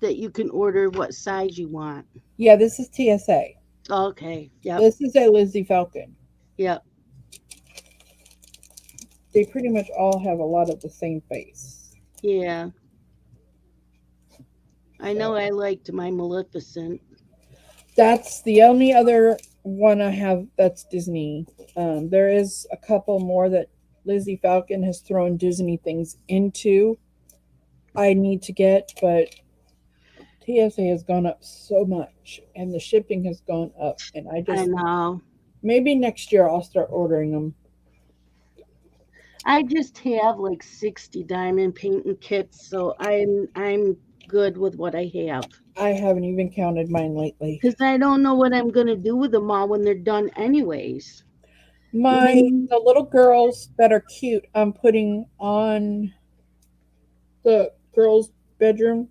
that you can order what size you want. Yeah, this is TSA. Okay. Yep. This is a Lizzie Falcon. Yep. They pretty much all have a lot of the same face. Yeah. I know So I liked my Maleficent. that's the only other one I have that's Disney. There is a couple more that Lizzie Falcon has thrown Disney things into. I need to get, but TSA has gone up so much, and the shipping has gone up, and I I just know. maybe next year I'll start ordering them. I just have like 60 diamond painting kits, so I'm good with what I have. I haven't even counted mine lately. Because I don't know what I'm gonna do with them all when they're done anyways. The little girls that are cute, I'm putting on the girls' bedroom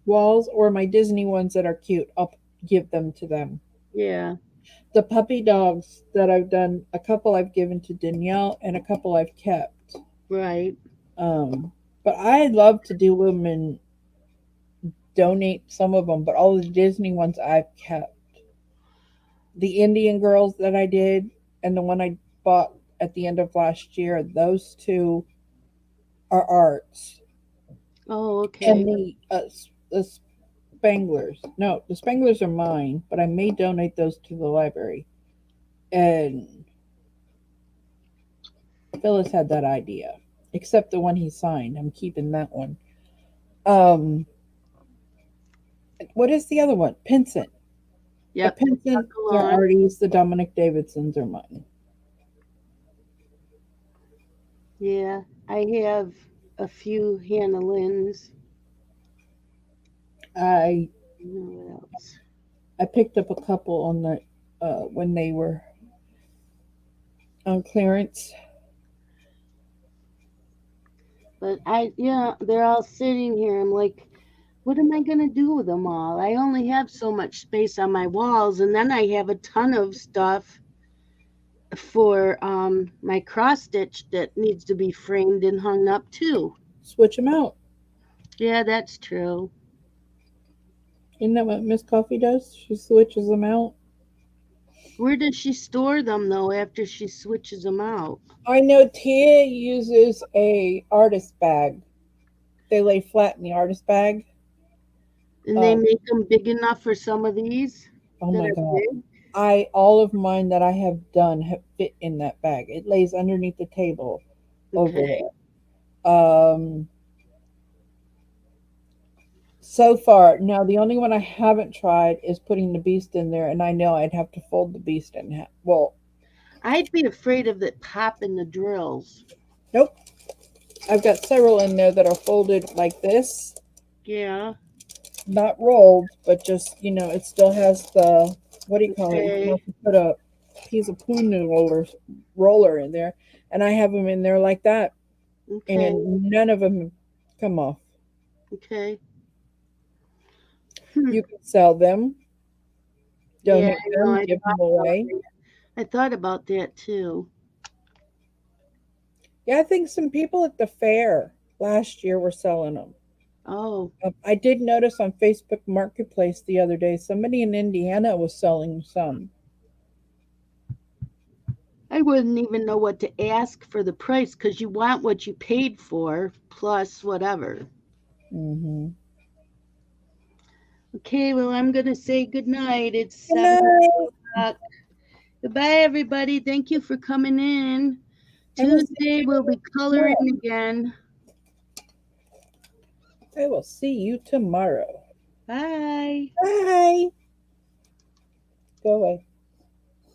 walls, or my Disney ones that are cute, I'll give them to them. Yeah. The puppy dogs that I've done, a couple I've given to Danielle and a couple I've kept. Right. Um, but I love to do them and donate some of them, but all the Disney ones I've kept. The Indian girls that I did and the one I bought at the end of last year, those two are arts. Oh, And okay. the Spanglers. No, the Spanglers are mine, but I may donate those to the library. And Phyllis had that idea, except the one he signed. I'm keeping that one. Um, what is the other one? Pinsent. The Yep. Pinsent are Along. Artie's. The Dominic Davidsons are mine. Yeah. I have a few Hannah Lynn's. I What else? I picked up a couple on the when they were on clearance. But they're all sitting here. I'm like, what am I gonna do with them all? I only have so much space on my walls, and then I have a ton of stuff for my cross stitch that needs to be framed and hung up too. Switch them out. Yeah, that's true. Isn't that what Miss Coffee does? She switches them out. Where does she store them though after she switches them out? I know Tia uses a artist bag. They lay flat in the artist bag. And they Um, make them big enough for some of these oh that my are god. big. All of mine that I have done have fit in that bag. It lays underneath the table over Okay. there. So far, now the only one I haven't tried is putting the beast in there, and I know I'd have to fold the beast in half. Well, I'd be afraid of it popping the drills. nope. I've got several in there that are folded like this, Yeah. not rolled, but just it still has the what do you call it? You Okay. have to put a piece of punu roller in there, and I have them in there like that, Okay. and none of them come off. Okay. Hmm. You can sell them, Yeah, donate I know. them, give them away. I thought about that too. Yeah, I think some people at the fair last year were selling them. Oh, I did notice on Facebook Marketplace the other day somebody in Indiana was selling some. I wouldn't even know what to ask for the price because you want what you paid for plus whatever. Mm-hmm. Okay, well, I'm going to say good night. It's Good 7 night. o'clock. Goodbye, everybody. Thank you for coming in. I will see Tuesday, we'll you be coloring tomorrow. again. I will see you tomorrow. Bye. Bye. Go away.